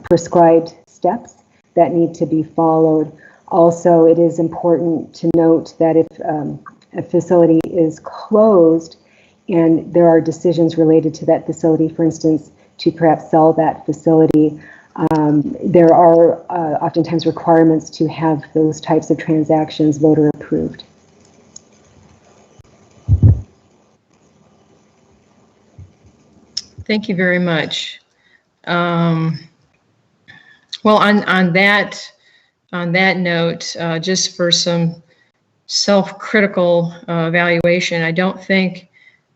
prescribed steps that need to be followed. Also, it is important to note that if a facility is closed and there are decisions related to that facility, for instance, to perhaps sell that facility, there are oftentimes requirements to have those types of transactions voter approved. Thank you very much. Well, on that note, just for some self-critical evaluation, I don't think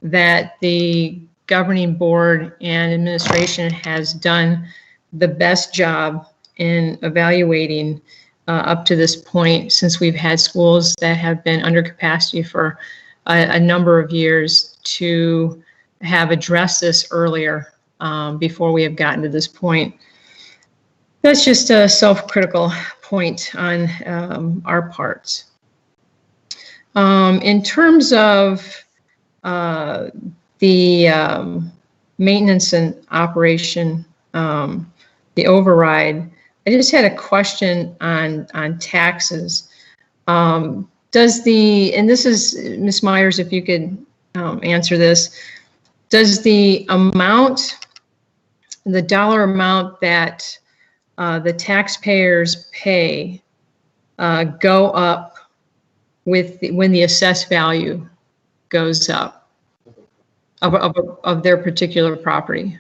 that the governing board and administration has done the best job in evaluating up to this point, since we've had schools that have been under capacity for a number of years, to have addressed this earlier before we have gotten to this point. That's just a self-critical point on our parts. In terms of the maintenance and operation, the override, I just had a question on taxes. Does and this is Ms. Myers, if you could answer this, does the dollar amount that the taxpayers pay go up when the assessed value goes up of their particular property?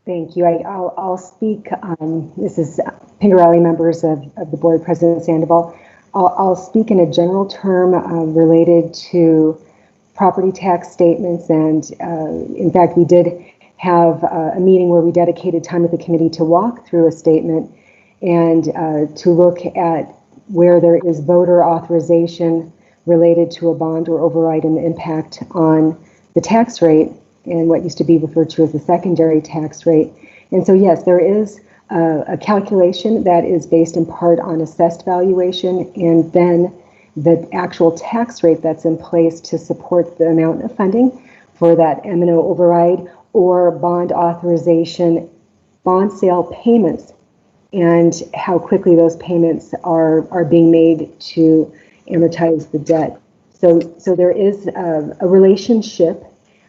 Thank you. I'll speak. This is Pingerelli, members of the board, President Sandoval. I'll speak in a general term related to property tax statements, and in fact, we did have a meeting where we dedicated time with the committee to walk through a statement and to look at where there is voter authorization related to a bond or override and the impact on the tax rate and what used to be referred to as the secondary tax rate. And so, yes, there is a calculation that is based in part on assessed valuation, and then the actual tax rate that's in place to support the amount of funding for that M&O override, or bond authorization, bond sale payments, and how quickly those payments are being made to amortize the debt. So there is a relationship.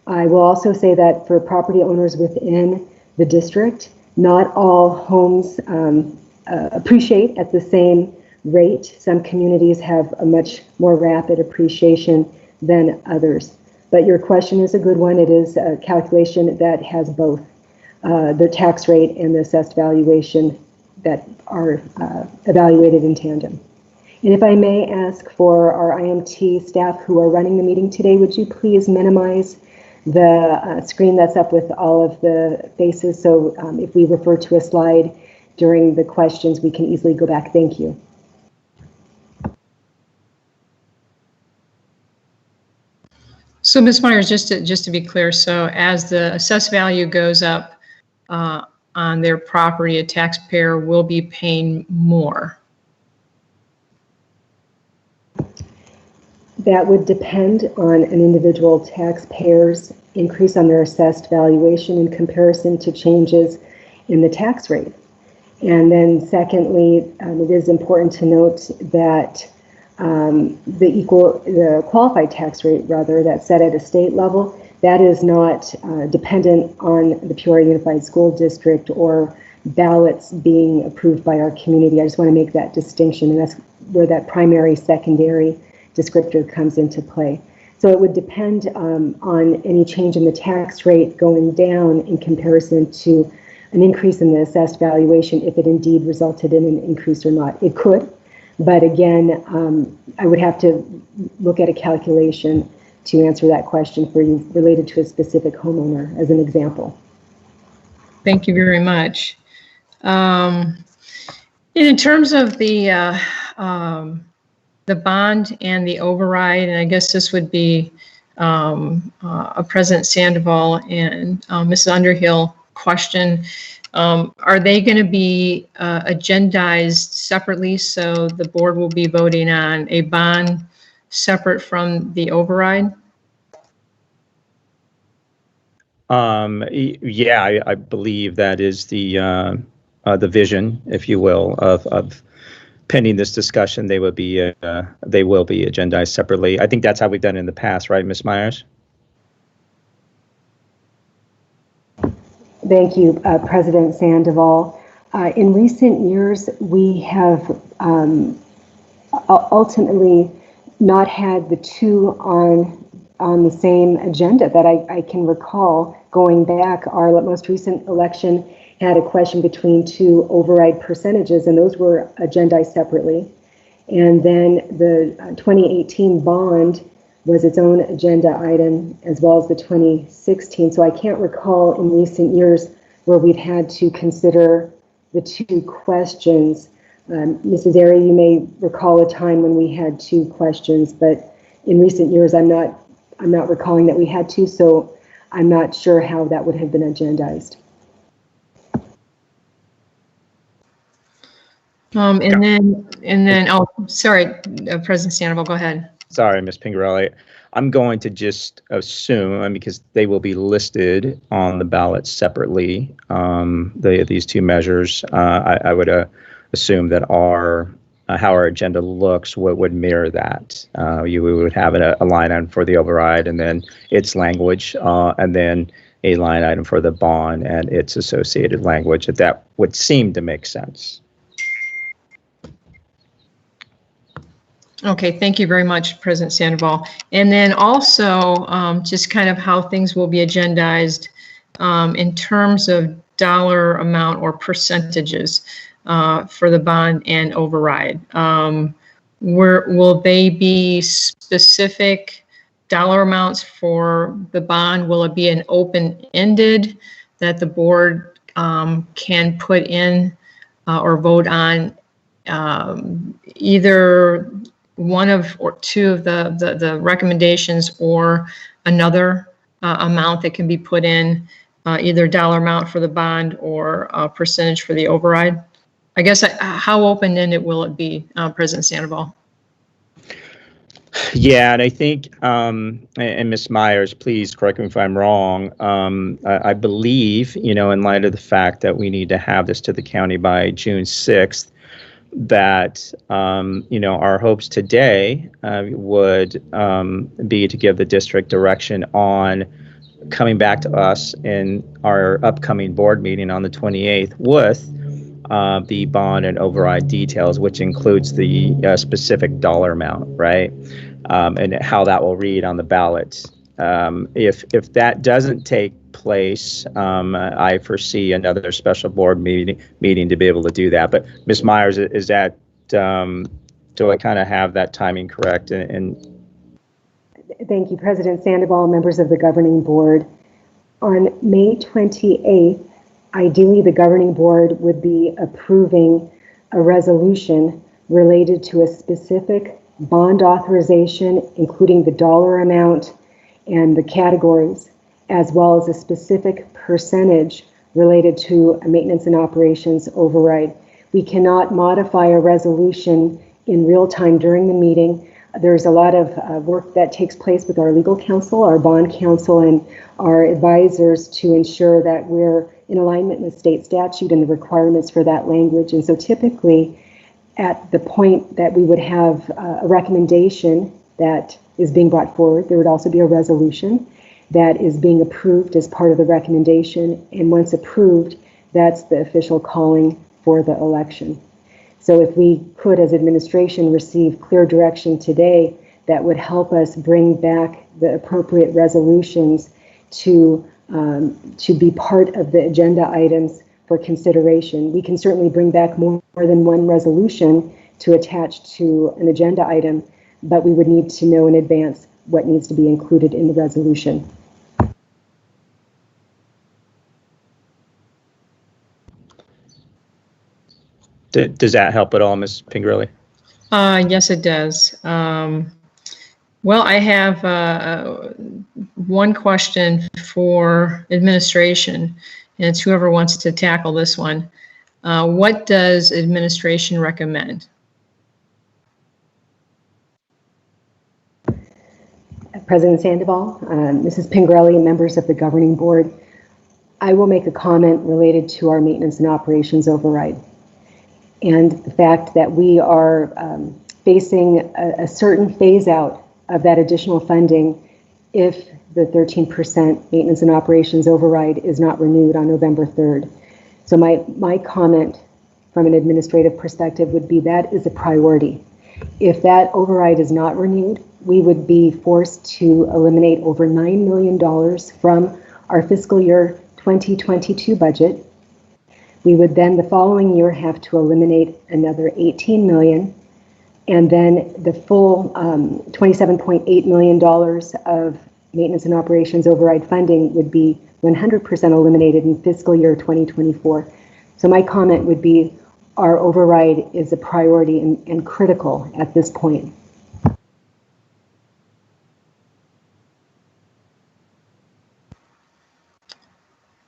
I will also say that for property owners within the district, not all homes appreciate at the same rate. Some communities have a much more rapid appreciation than others. But your question is a good one. It is a calculation that has both the tax rate and the assessed valuation that are evaluated in tandem. And if I may ask for our IMT staff who are running the meeting today, would you please minimize the screen that's up with all of the faces, so if we refer to a slide during the questions, we can easily go back. Thank you. So Ms. Myers, just to be clear, so as the assessed value goes up on their property, a taxpayer will be paying more? That would depend on an individual taxpayer's increase on their assessed valuation in comparison to changes in the tax rate. And then secondly, it is important to note that the qualified tax rate, rather, that's set at a state level, that is not dependent on the Peoria Unified School District or ballots being approved by our community. I just want to make that distinction, and that's where that primary, secondary descriptor comes into play. So it would depend on any change in the tax rate going down in comparison to an increase in the assessed valuation, if it indeed resulted in an increase or not. It could, but again, I would have to look at a calculation to answer that question for you related to a specific homeowner as an example. Thank you very much. In terms of the bond and the override, and I guess this would be President Sandoval and Mrs. Underhill question. Are they going to be agendized separately, so the board will be voting on a bond separate from the override? Yeah, I believe that is the vision, if you will, of pending this discussion. They will be agendized separately. I think that's how we've done it in the past, right, Ms. Myers? Thank you, President Sandoval. In recent years, we have ultimately not had the two on the same agenda that I can recall going back. Our most recent election had a question between two override percentages, and those were agendized separately. And then the 2018 bond was its own agenda item, as well as the 2016. So I can't recall in recent years where we've had to consider the two questions. Mrs. Airy, you may recall a time when we had two questions, but in recent years, I'm not recalling that we had to, so I'm not sure how that would have been agendized. And then, oh, sorry, President Sandoval, go ahead. Sorry, Ms. Pingarelli. I'm going to just assume, because they will be listed on the ballot separately, these two measures, I would assume that how our agenda looks would mirror that. We would have a line item for the override, and then its language, and then a line item for the bond and its associated language. That would seem to make sense. Okay, thank you very much, President Sandoval. And then also just kind of how things will be agendized in terms of dollar amount or percentages for the bond and override. Will they be specific dollar amounts for the bond? Will it be an open-ended that the board can put in or vote on either one of or two of the recommendations, or another amount that can be put in, either dollar amount for the bond or a percentage for the override? I guess how open-ended will it be, President Sandoval? Yeah, and I think, and Ms. Myers, please correct me if I'm wrong. I believe, in light of the fact that we need to have this to the county by June 6th, that, our hopes today would be to give the district direction on coming back to us in our upcoming board meeting on the 28th with the bond and override details, which includes the specific dollar amount, right? And how that will read on the ballot. If that doesn't take place, I foresee another special board meeting to be able to do that. But Ms. Myers, is that do I kind of have that timing correct? And Thank you, President Sandoval, members of the governing board. On May 28th, ideally the governing board would be approving a resolution related to a specific bond authorization, including the dollar amount and the categories, as well as a specific percentage related to a maintenance and operations override. We cannot modify a resolution in real time during the meeting. There's a lot of work that takes place with our legal counsel, our bond counsel, and our advisors to ensure that we're in alignment with state statute and the requirements for that language. And so typically, at the point that we would have a recommendation that is being brought forward, there would also be a resolution that is being approved as part of the recommendation. And once approved, that's the official calling for the election. So if we could, as administration, receive clear direction today, that would help us bring back the appropriate resolutions to be part of the agenda items for consideration. We can certainly bring back more than one resolution to attach to an agenda item, but we would need to know in advance what needs to be included in the resolution. does that help at all, Ms. Pingerelli? Yes, it does. Well, I have one question for administration, and it's whoever wants to tackle this one. What does administration recommend? President Sandoval, Mrs. Pingerelli, members of the governing board, I will make a comment related to our maintenance and operations override and the fact that we are facing a certain phase out of that additional funding if the 13% maintenance and operations override is not renewed on November 3rd. So my comment from an administrative perspective would be that is a priority. If that override is not renewed, we would be forced to eliminate over $9 million from our fiscal year 2022 budget. We would then the following year have to eliminate another $18 million, and then the full $27.8 million of maintenance and operations override funding would be 100% eliminated in fiscal year 2024. So my comment would be our override is a priority and critical at this point.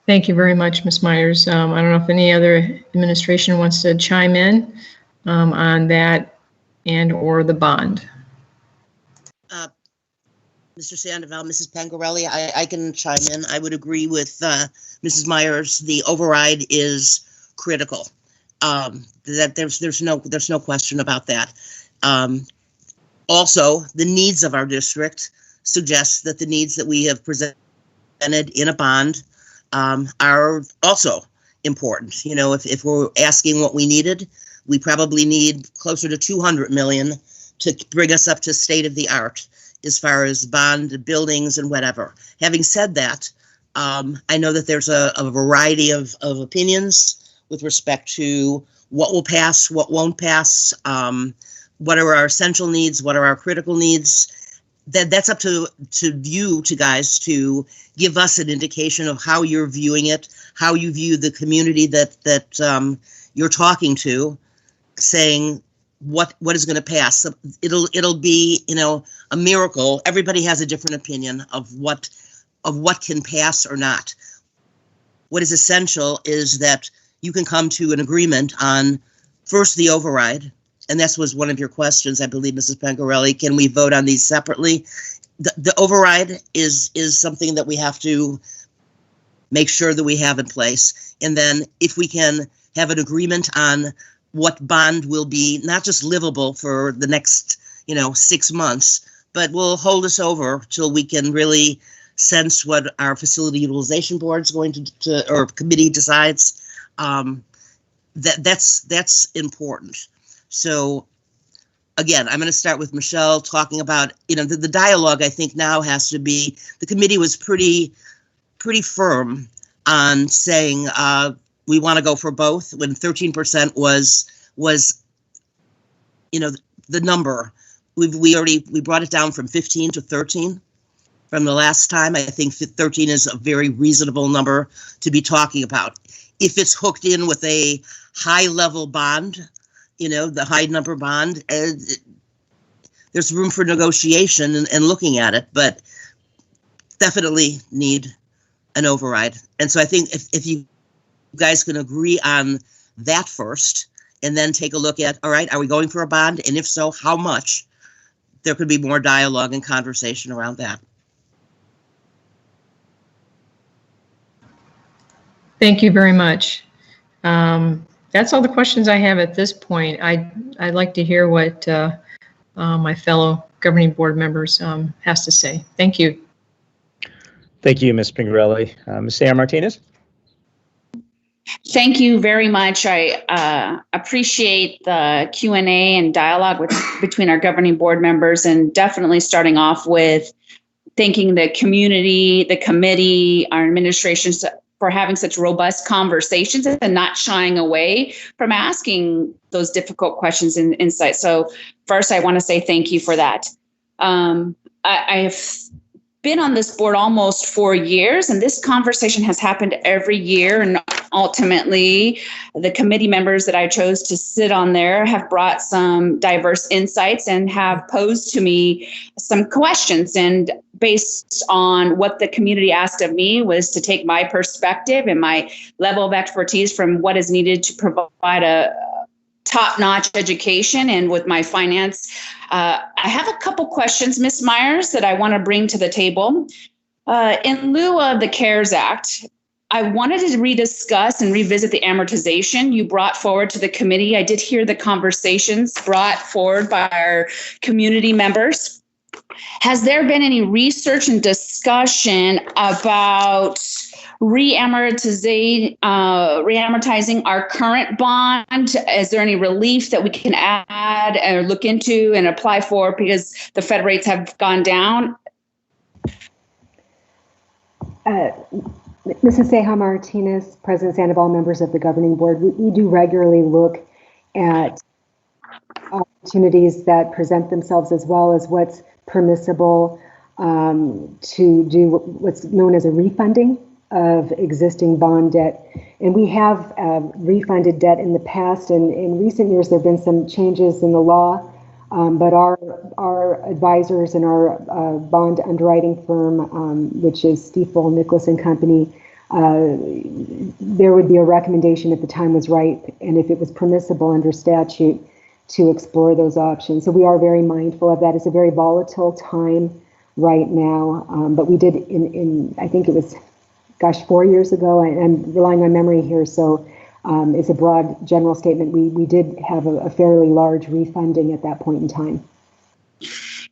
Thank you very much, Ms. Myers. I don't know if any other administration wants to chime in on that and or the bond. Mr. Sandoval, Mrs. Pangarelli, I can chime in. I would agree with Mrs. Myers. The override is critical. That there's no question about that. Also, the needs of our district suggest that the needs that we have presented in a bond are also important. You know, if we're asking what we needed, we probably need closer to 200 million to bring us up to state of the art as far as bond buildings and whatever. Having said that, I know that there's a variety of opinions with respect to what will pass, what won't pass, what are our essential needs, what are our critical needs. That's up to you guys to give us an indication of how you're viewing it, how you view the community that you're talking to, saying what is going to pass. It'll be, you know, a miracle. Everybody has a different opinion of what can pass or not. What is essential is that you can come to an agreement on first the override, and that was one of your questions, I believe, Mrs. Pangarelli, can we vote on these separately? The override is something that we have to make sure that we have in place. And then if we can have an agreement on what bond will be not just livable for the next, 6 months, but will hold us over till we can really sense what our facility utilization board is going to or committee decides. That's important. So again, I'm going to start with Michelle talking about, the dialogue. I think now has to be, the committee was pretty firm on saying we want to go for both, when 13% was the number. We brought it down from 15 to 13 from the last time. I think 13 is a very reasonable number to be talking about. If it's hooked in with a high level bond, the high number bond, there's room for negotiation and looking at it, but definitely need an override. And so I think if you guys can agree on that first, and then take a look at, all right, are we going for a bond? And if so, how much? There could be more dialogue and conversation around that. Thank you very much. That's all the questions I have at this point. I'd like to hear what my fellow governing board members has to say. Thank you. Thank you, Ms. Pingarelli. Ms. Sarah Martinez? Thank you very much. I appreciate the Q&A and dialogue between our governing board members, and definitely starting off with thanking the community, the committee, our administration for having such robust conversations and not shying away from asking those difficult questions and insights. So first, I want to say thank you for that. I have been on this board almost 4 years, and this conversation has happened every year. And ultimately, the committee members that I chose to sit on there have brought some diverse insights and have posed to me some questions. And based on what the community asked of me was to take my perspective and my level of expertise from what is needed to provide a top-notch education. And with my finance, I have a couple questions, Ms. Myers, that I want to bring to the table. In lieu of the CARES Act, I wanted to rediscuss and revisit the amortization you brought forward to the committee. I did hear the conversations brought forward by our community members. Has there been any research and discussion about reamortizing our current bond? Is there any relief that we can add or look into and apply for because the Fed rates have gone down? Mrs. Ceja Martinez, President Sandoval, members of the governing board, we do regularly look at opportunities that present themselves, as well as what's permissible to do what's known as a refunding of existing bond debt. And we have refunded debt in the past, and in recent years there have been some changes in the law, but our advisors and our bond underwriting firm, which is Stiefel, Nicholas and Company, there would be a recommendation if the time was right and if it was permissible under statute to explore those options. So we are very mindful of that. It's a very volatile time right now, but we did in I think it was, 4 years ago, I'm relying on memory here, so it's a broad general statement. We did have a fairly large refunding at that point in time.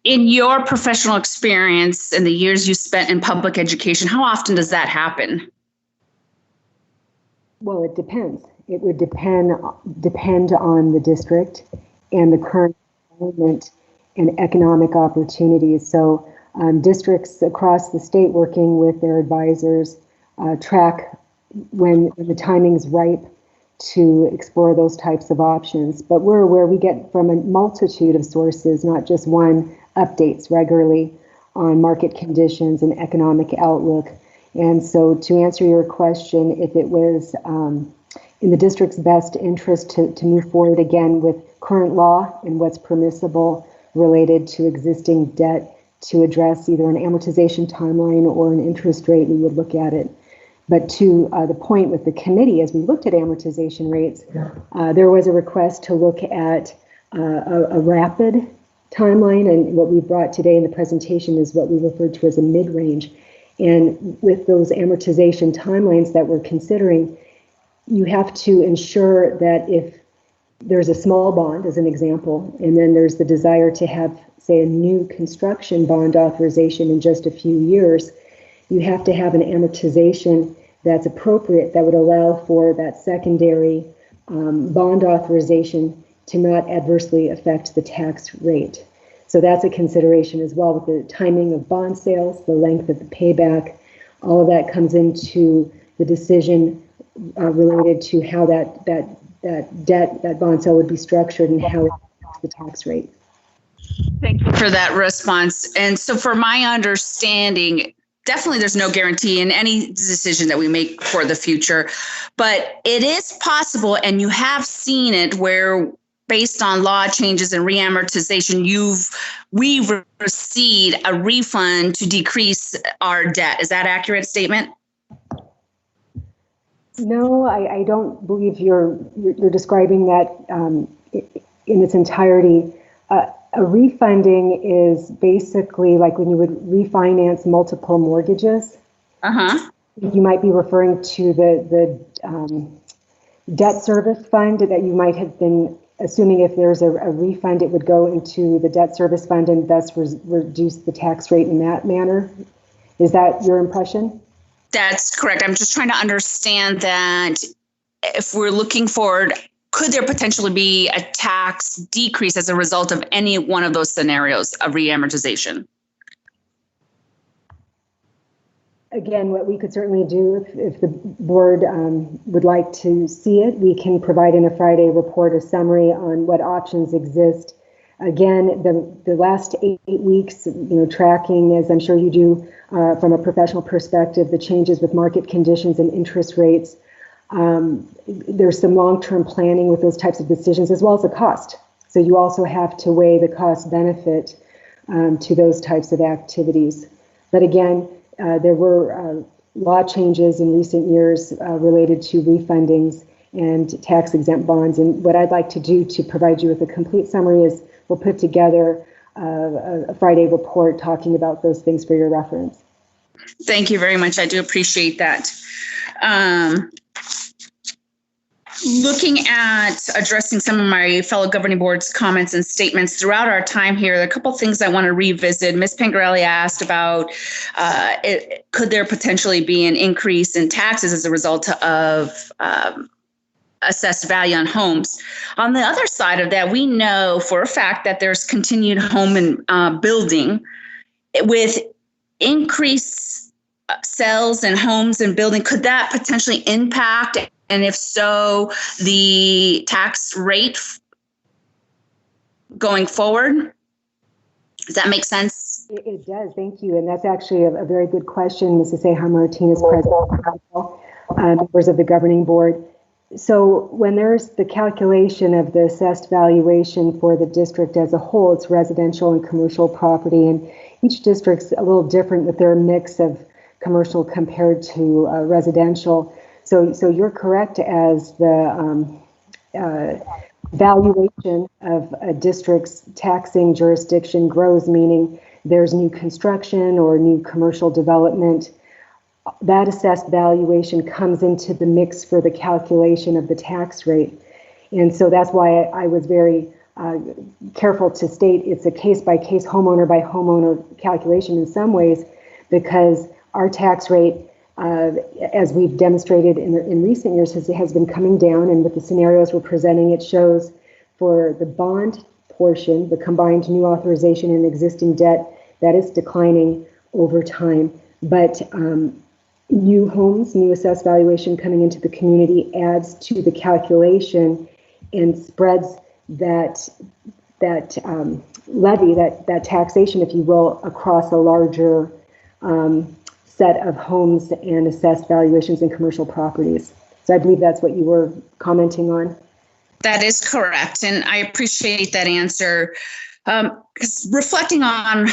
In your professional experience and the years you spent in public education, how often does that happen? Well, it depends. It would depend on the district and the current environment and economic opportunities. So districts across the state, working with their advisors, track when the timing's ripe to explore those types of options. But we're aware we get from a multitude of sources, not just one, updates regularly on market conditions and economic outlook. And so to answer your question, if it was in the district's best interest to move forward again with current law and what's permissible related to existing debt to address either an amortization timeline or an interest rate, we would look at it. But to the point with the committee, as we looked at amortization rates, there was a request to look at a rapid timeline, and what we brought today in the presentation is what we referred to as a mid-range. And with those amortization timelines that we're considering, you have to ensure that if there's a small bond, as an example, and then there's the desire to have, say, a new construction bond authorization in just a few years, you have to have an amortization that's appropriate that would allow for that secondary bond authorization to not adversely affect the tax rate. So that's a consideration as well, with the timing of bond sales, the length of the payback. All of that comes into the decision related to how that bond sale would be structured and how it affects the tax rate. Thank you for that response. And so for my understanding, definitely there's no guarantee in any decision that we make for the future, but it is possible, and you have seen it, where based on law changes and reamortization, we received a refund to decrease our debt. Is that an accurate statement? No, I don't believe you're describing that in its entirety. A refunding is basically like when you would refinance multiple mortgages. You might be referring to the debt service fund that you might have been assuming if there's a refund, it would go into the debt service fund and thus reduce the tax rate in that manner. Is that your impression? That's correct. I'm just trying to understand that if we're looking forward, could there potentially be a tax decrease as a result of any one of those scenarios of reamortization? Again, what we could certainly do, if the board would like to see it, we can provide in a Friday report a summary on what options exist. Again, the last 8 weeks, tracking, as I'm sure you do from a professional perspective, the changes with market conditions and interest rates. There's some long-term planning with those types of decisions, as well as the cost. So you also have to weigh the cost benefit to those types of activities. But again, there were law changes in recent years related to refundings and tax-exempt bonds. And what I'd like to do to provide you with a complete summary is we'll put together a Friday report talking about those things for your reference. Thank you very much. I do appreciate that. Looking at addressing some of my fellow governing board's comments and statements throughout our time here, there are a couple of things I want to revisit. Ms. Pangarelli asked about could there potentially be an increase in taxes as a result of assessed value on homes. On the other side of that, we know for a fact that there's continued home and building with increased sales and homes and building. Could that potentially impact, and if so, the tax rate going forward? Does that make sense? It does. Thank you. And that's actually a very good question, Mrs. Ceja Martinez, President, members of the governing board. So when there's the calculation of the assessed valuation for the district as a whole, it's residential and commercial property, and each district's a little different with their mix of commercial compared to residential. So you're correct, as the valuation of a district's taxing jurisdiction grows, meaning there's new construction or new commercial development, that assessed valuation comes into the mix for the calculation of the tax rate. And so that's why I was very careful to state it's a case-by-case, homeowner-by-homeowner calculation in some ways, because our tax rate, as we've demonstrated in recent years, has been coming down. And with the scenarios we're presenting, it shows for the bond portion, the combined new authorization and existing debt, that is declining over time. But new homes, new assessed valuation coming into the community adds to the calculation and spreads that levy, that taxation, if you will, across a larger set of homes and assessed valuations in commercial properties. So I believe that's what you were commenting on. That is correct. And I appreciate that answer. Reflecting on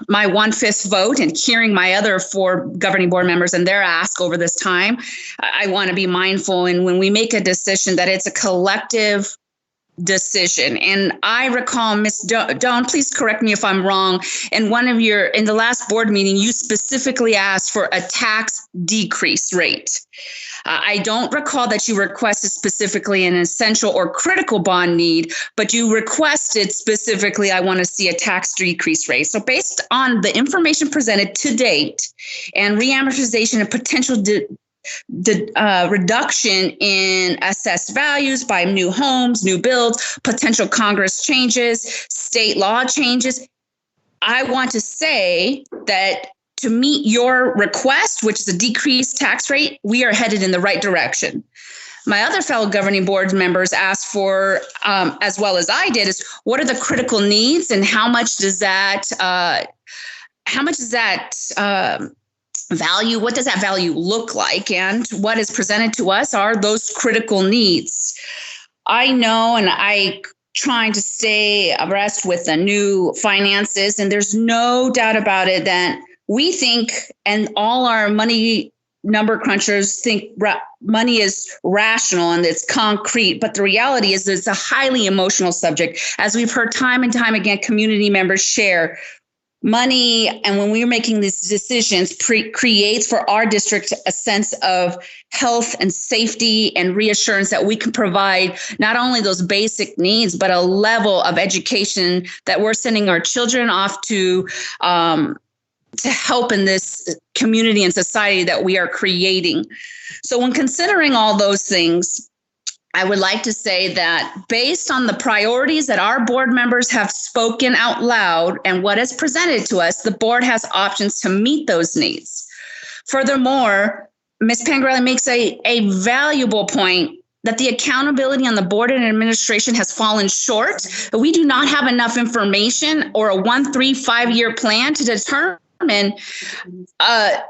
my 1/5 vote and hearing my other 4 governing board members and their ask over this time, I want to be mindful. And when we make a decision, that it's a collective decision. And I recall, Ms. Doan, please correct me if I'm wrong, in the last board meeting, you specifically asked for a tax decrease rate. I don't recall that you requested specifically an essential or critical bond need, but you requested specifically, I want to see a tax decrease rate. So based on the information presented to date and reamortization and potential reduction in assessed values by new homes, new builds, potential Congress changes, state law changes, I want to say that to meet your request, which is a decreased tax rate, we are headed in the right direction. My other fellow governing board members asked for, as well as I did, is what are the critical needs and how much does that value, what does that value look like? And what is presented to us are those critical needs. I know, and I trying to stay abreast with the new finances, and there's no doubt about it that we think, and all our money number crunchers think money is rational and it's concrete, but the reality is it's a highly emotional subject. As we've heard time and time again, community members share money, and when we're making these decisions, creates for our district a sense of health and safety and reassurance that we can provide not only those basic needs, but a level of education that we're sending our children off to help in this community and society that we are creating. So when considering all those things, I would like to say that based on the priorities that our board members have spoken out loud and what is presented to us, the board has options to meet those needs. Furthermore, Ms. Pangarelli makes a valuable point that the accountability on the board and administration has fallen short. We do not have enough information or a 1, 3, 5 year plan to determine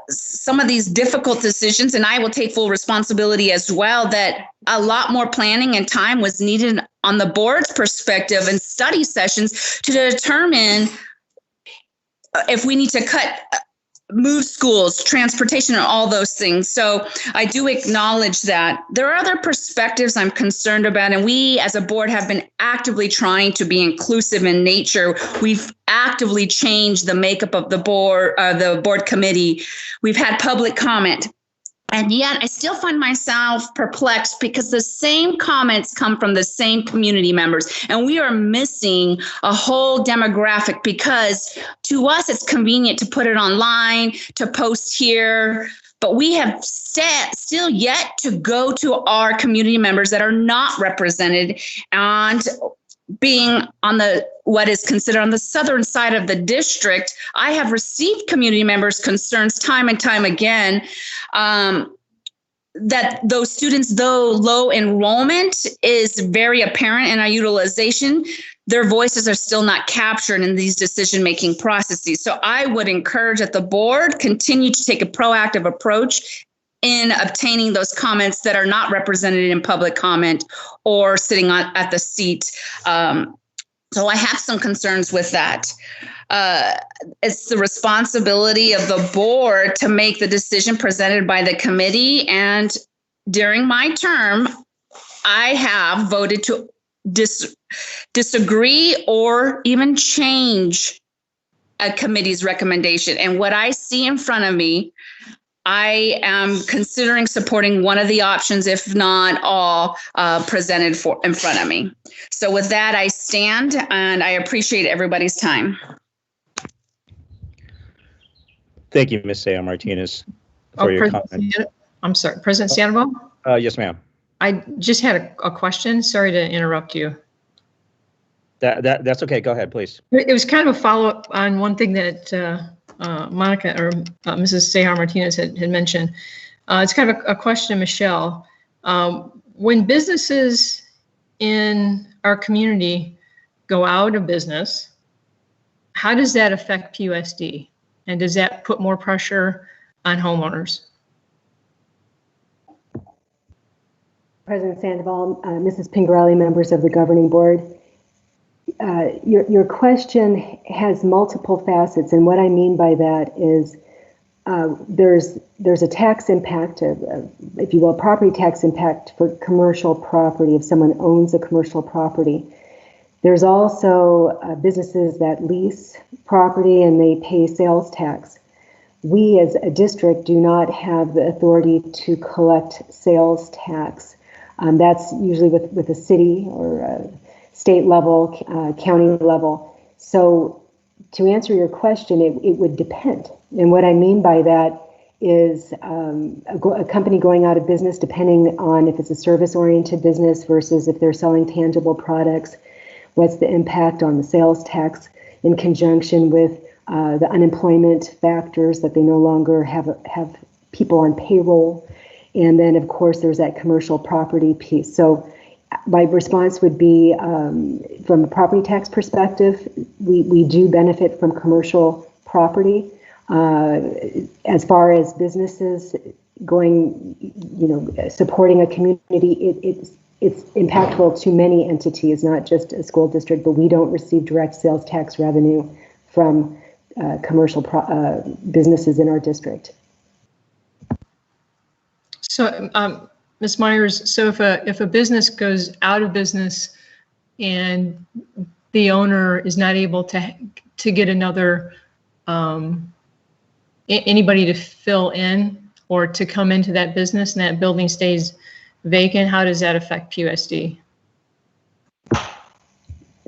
some of these difficult decisions, and I will take full responsibility as well, that a lot more planning and time was needed on the board's perspective and study sessions to determine if we need to move schools, transportation, and all those things. So I do acknowledge that. There are other perspectives I'm concerned about, and we as a board have been actively trying to be inclusive in nature. We've actively changed the makeup of the board committee. We've had public comment. And yet I still find myself perplexed because the same comments come from the same community members, and we are missing a whole demographic because to us, it's convenient to put it online, to post here, but we have still yet to go to our community members that are not represented and being on what is considered on the southern side of the district. I have received community members' concerns time and time again that those students, though low enrollment is very apparent in our utilization, their voices are still not captured in these decision-making processes. So I would encourage that the board continue to take a proactive approach in obtaining those comments that are not represented in public comment or sitting at the seat. So I have some concerns with that. It's the responsibility of the board to make the decision presented by the committee. And during my term, I have voted to disagree or even change a committee's recommendation. And what I see in front of me, I am considering supporting one of the options, if not all, presented in front of me. So with that, I stand, and I appreciate everybody's time. Thank you, Ms. Sayre Martinez, for your comment. I'm sorry, President Sandoval? Yes, ma'am. I just had a question. Sorry to interrupt you. That's okay. Go ahead, please. It was kind of a follow-up on one thing that Monica or Mrs. Sayre Martinez had mentioned. It's kind of a question to Michelle. When businesses in our community go out of business, how does that affect PUSD? And does that put more pressure on homeowners? President Sandoval, Mrs. Pingarelli, members of the governing board, your question has multiple facets, and what I mean by that is there's a tax impact, if you will, property tax impact for commercial property if someone owns a commercial property. There's also businesses that lease property and they pay sales tax. We as a district do not have the authority to collect sales tax. That's usually with a city or state level, county level. So to answer your question, it would depend. And what I mean by that is a company going out of business, depending on if it's a service-oriented business versus if they're selling tangible products. What's the impact on the sales tax in conjunction with the unemployment factors that they no longer have people on payroll? And then, of course, there's that commercial property piece. So my response would be, from a property tax perspective, we do benefit from commercial property. As far as businesses going, supporting a community, it's impactful to many entities, not just a school district, but we don't receive direct sales tax revenue from commercial businesses in our district. So, Ms. Myers, so if a business goes out of business and the owner is not able to get another anybody to fill in or to come into that business and that building stays vacant, how does that affect PUSD?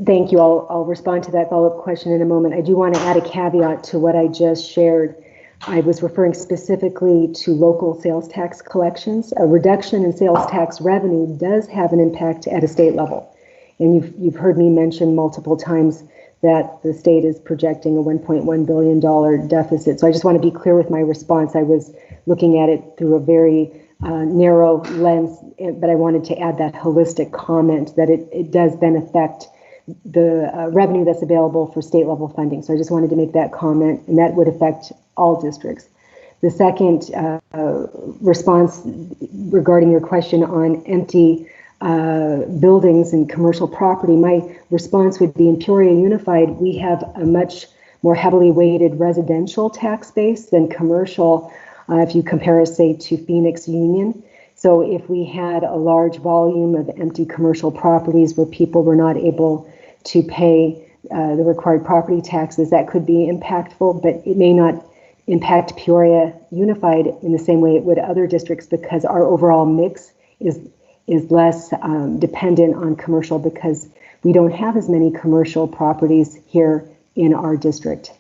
Thank you. I'll respond to that follow-up question in a moment. I do want to add a caveat to what I just shared. I was referring specifically to local sales tax collections. A reduction in sales tax revenue does have an impact at a state level. And you've heard me mention multiple times that the state is projecting a $1.1 billion deficit. So I just want to be clear with my response. I was looking at it through a very narrow lens, but I wanted to add that holistic comment that it does then affect the revenue that's available for state level funding. So I just wanted to make that comment, and that would affect all districts. The second response regarding your question on empty buildings and commercial property, my response would be in Peoria Unified, we have a much more heavily weighted residential tax base than commercial, if you compare us, say, to Phoenix Union. So if we had a large volume of empty commercial properties where people were not able to pay the required property taxes, that could be impactful, but it may not impact Peoria Unified in the same way it would other districts, because our overall mix is less dependent on commercial, because we don't have as many commercial properties here in our district.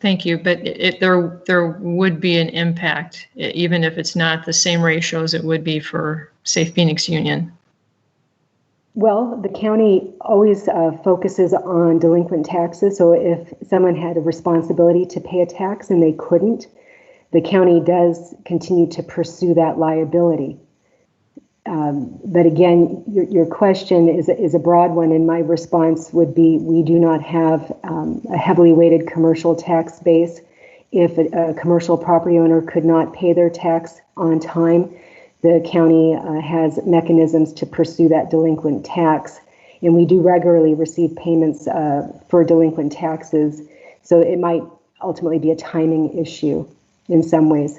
Thank you, but there would be an impact, even if it's not the same ratio as it would be for, say, Phoenix Union. Well, the county always focuses on delinquent taxes. So if someone had a responsibility to pay a tax and they couldn't, the county does continue to pursue that liability. But again, your question is a broad one, and my response would be we do not have a heavily weighted commercial tax base. If a commercial property owner could not pay their tax on time, the county has mechanisms to pursue that delinquent tax. And we do regularly receive payments for delinquent taxes. So it might ultimately be a timing issue in some ways.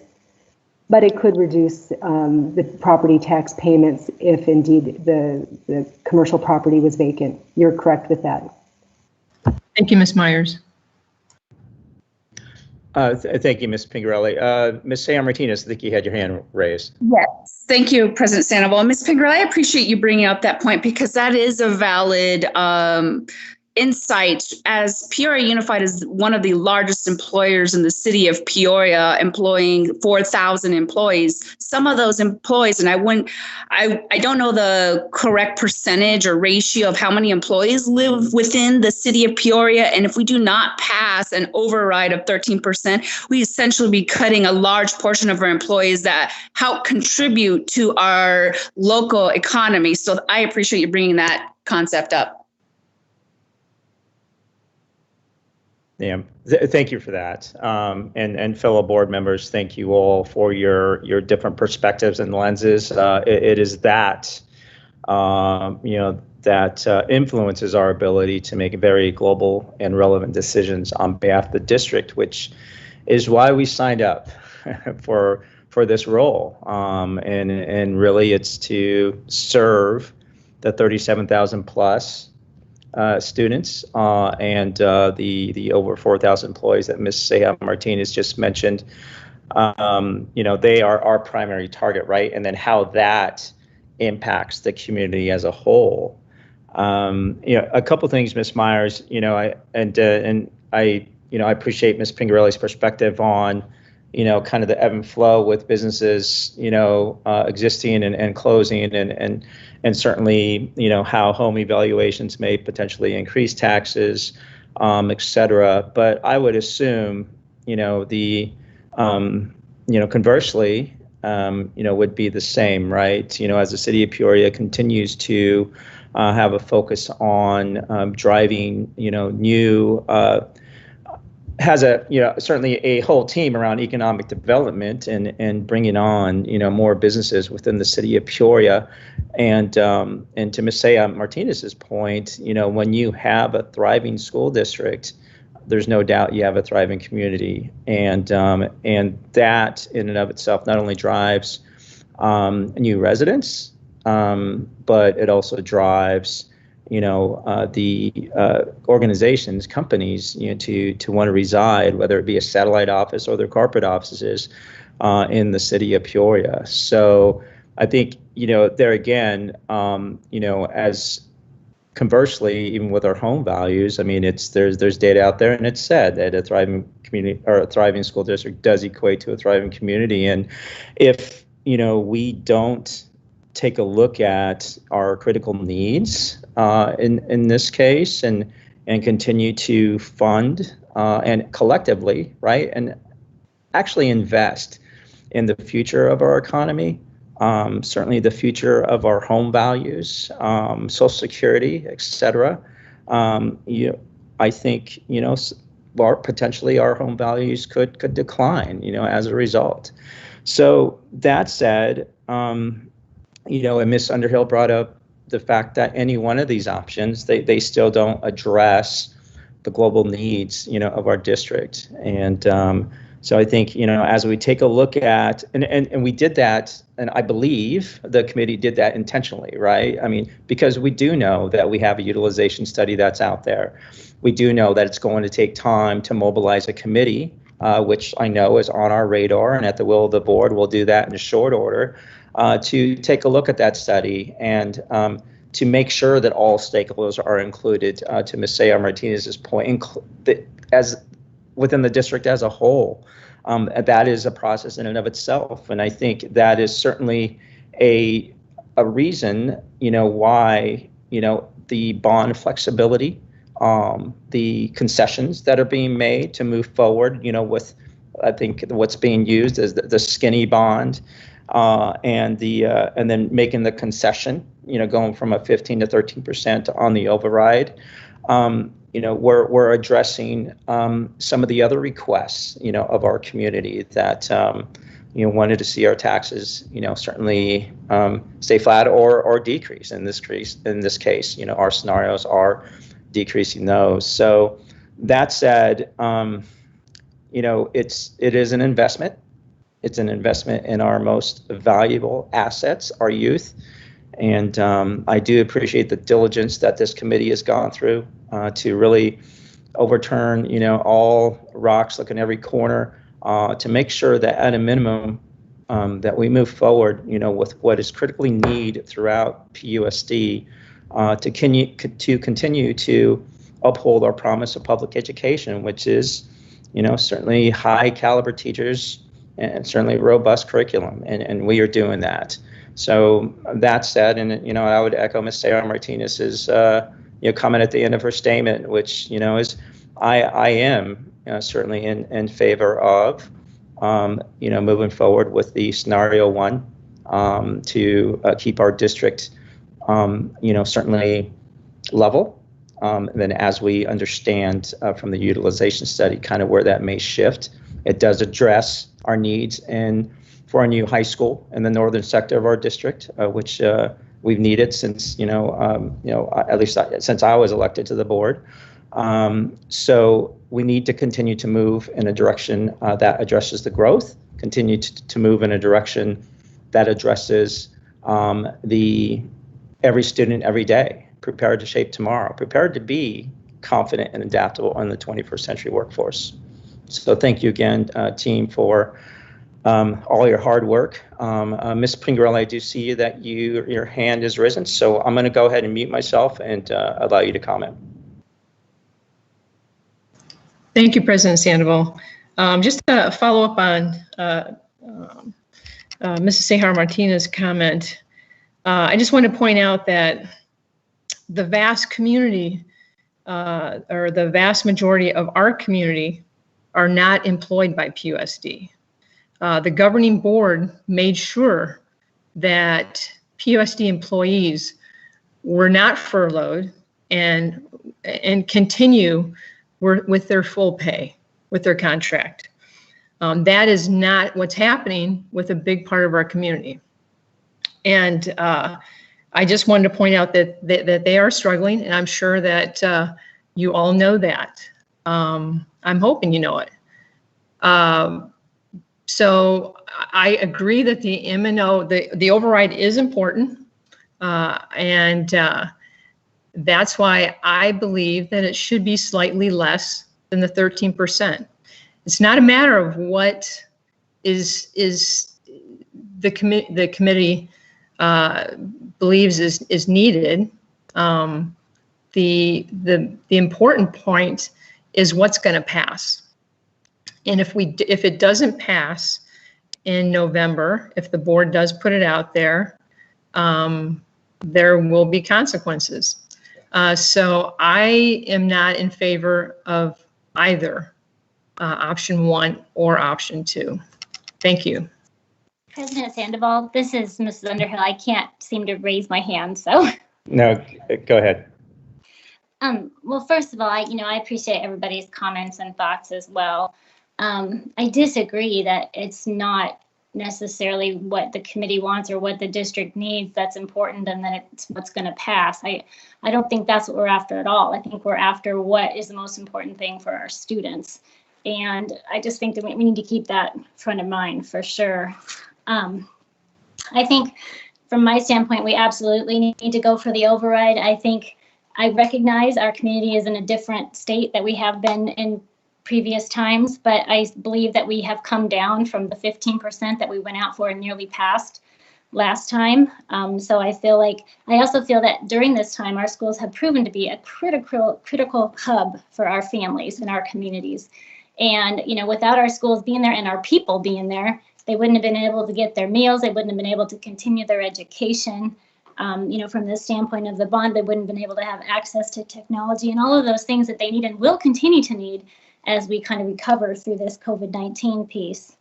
But it could reduce the property tax payments if indeed the commercial property was vacant. You're correct with that. Thank you, Ms. Myers. Thank you, Ms. Pingarelli. Ms. Sam Martinez, I think you had your hand raised. Yes, thank you, President Sandoval. Ms. Pingarelli, I appreciate you bringing up that point, because that is a valid insight, as Peoria Unified is one of the largest employers in the city of Peoria, employing 4,000 employees. Some of those employees, and I don't know the correct percentage or ratio of how many employees live within the city of Peoria. And if we do not pass an override of 13%, we essentially be cutting a large portion of our employees that help contribute to our local economy. So I appreciate you bringing that concept up. Yeah, thank you for that. And fellow board members, thank you all for your different perspectives and lenses. It is that, that influences our ability to make very global and relevant decisions on behalf of the district, which is why we signed up for this role. And really, it's to serve the 37,000 plus students and the over 4,000 employees that Ms. Seja Martinez just mentioned. They are our primary target, right? And then how that impacts the community as a whole. A couple things, Ms. Myers. I appreciate Ms. Pingarelli's perspective on, kind of the ebb and flow with businesses, existing and closing, and certainly, how home evaluations may potentially increase taxes, et cetera. But I would assume, conversely, would be the same, right? As the city of Peoria continues to have a focus on driving, has certainly a whole team around economic development and bringing on, more businesses within the city of Peoria. And to Ms. Seja Martinez's point, when you have a thriving school district, there's no doubt you have a thriving community, and that in and of itself not only drives new residents, but it also drives the organizations, companies, to want to reside, whether it be a satellite office or their corporate offices in the city of Peoria. So I think there again, as conversely, even with our home values, I mean, there's data out there, and it's said that a thriving community or a thriving school district does equate to a thriving community. And if we don't take a look at our critical needs in this case, and continue to fund and collectively, right, and actually invest in the future of our economy. Certainly the future of our home values, Social Security, et cetera. I think, potentially our home values could decline, as a result. So that said, and Ms. Underhill brought up the fact that any one of these options, they still don't address the global needs, of our district. And so I think, as we take a look at, and we did that, and I believe the committee did that intentionally, right? I mean, because we do know that we have a utilization study that's out there. We do know that it's going to take time to mobilize a committee, which I know is on our radar, and at the will of the board, we'll do that in short order, to take a look at that study and to make sure that all stakeholders are included, to Ms. Seja Martinez's point, as within the district as a whole. That is a process in and of itself. And I think that is certainly a reason, why, the bond flexibility, the concessions that are being made to move forward, with, I think what's being used as the skinny bond, and then making the concession, going from a 15 to 13% on the override. We're addressing some of the other requests, of our community that, wanted to see our taxes, certainly stay flat or decrease. In this case, our scenarios are decreasing those. So that said, it is an investment. It's an investment in our most valuable assets, our youth. And I do appreciate the diligence that this committee has gone through to really overturn, all rocks, look in every corner, to make sure that at a minimum that we move forward, with what is critically needed throughout PUSD to continue to uphold our promise of public education, which is, certainly high caliber teachers and certainly robust curriculum, and we are doing that. So that said, and I would echo Ms. Seja Martinez's comment at the end of her statement, which is I am certainly in favor of moving forward with the scenario one to keep our district certainly level. And then as we understand from the utilization study kind of where that may shift, it does address our needs for a new high school in the northern sector of our district, which we've needed since, at least since I was elected to the board. So we need to continue to move in a direction that addresses the growth, continue to move in a direction that addresses the every student every day, prepared to shape tomorrow, prepared to be confident and adaptable in the 21st century workforce. So thank you again, team, for all your hard work. Ms. Pingerelli, I do see you that your hand is risen, so I'm going to go ahead and mute myself and allow you to comment. Thank you, President Sandoval. Just to follow up on Mrs. Sejar-Martinez's comment, I just want to point out that the vast community, or the vast majority of our community, are not employed by PUSD. The governing board made sure that PUSD employees were not furloughed and continue with their full pay, with their contract. That is not what's happening with a big part of our community. And I just wanted to point out that they are struggling, and I'm sure that you all know that. I'm hoping you know it. So I agree that the M&O, the override is important, and that's why I believe that it should be slightly less than the 13%. It's not a matter of what is the committee believes is needed. The important point is what's going to pass. And if it doesn't pass in November, if the board does put it out there, there will be consequences. So I am not in favor of either option 1 or option 2. Thank you. President Sandoval, this is Mrs. Underhill. I can't seem to raise my hand, so. No, go ahead. Well, first of all, I appreciate everybody's comments and thoughts as well. I disagree that it's not necessarily what the committee wants or what the district needs that's important, and that it's what's going to pass. I don't think that's what we're after at all. I think we're after what is the most important thing for our students. And I just think that we need to keep that front of mind for sure. I think from my standpoint, we absolutely need to go for the override. I recognize our community is in a different state that we have been in previous times, but I believe that we have come down from the 15% that we went out for and nearly passed last time. So I also feel that during this time, our schools have proven to be a critical hub for our families and our communities. And, without our schools being there and our people being there, they wouldn't have been able to get their meals. They wouldn't have been able to continue their education. From the standpoint of the bond, they wouldn't have been able to have access to technology and all of those things that they need and will continue to need as we kind of recover through this COVID-19 piece.